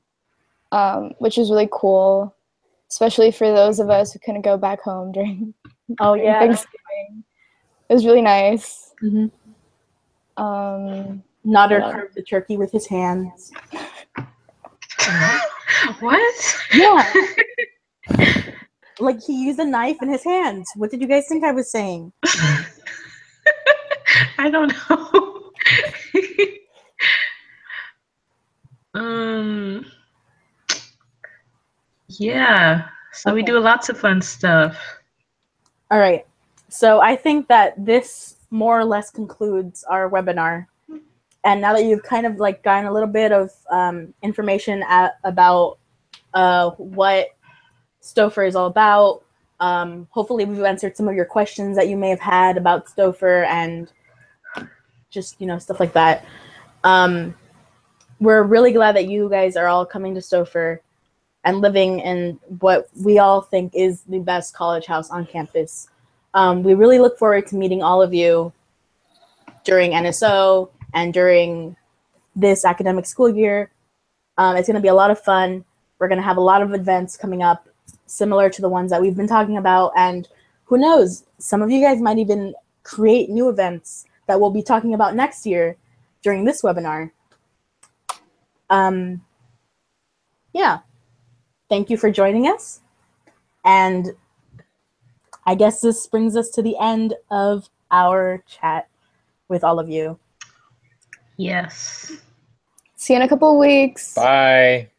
which was really cool, especially for those of us who couldn't go back home during yeah. Thanksgiving. It was really nice. Mhm. what Nader else? carved the turkey with his hands. What? Yeah. Like he used a knife in his hands. What did you guys think I was saying? I don't know. Yeah. So we Okay. do lots of fun stuff. All right. So I think that this more or less concludes our webinar. And now that you've kind of like gotten a little bit of information about what Stouffer is all about, hopefully we've answered some of your questions that you may have had about Stouffer and just, stuff like that. We're really glad that you guys are all coming to Stouffer and living in what we all think is the best college house on campus. We really look forward to meeting all of you during NSO and during this academic school year. It's going to be a lot of fun. We're going to have a lot of events coming up similar to the ones that we've been talking about. And who knows, some of you guys might even create new events that we'll be talking about next year during this webinar. Yeah. Thank you for joining us. And I guess this brings us to the end of our chat with all of you. Yes. See you in a couple weeks. Bye.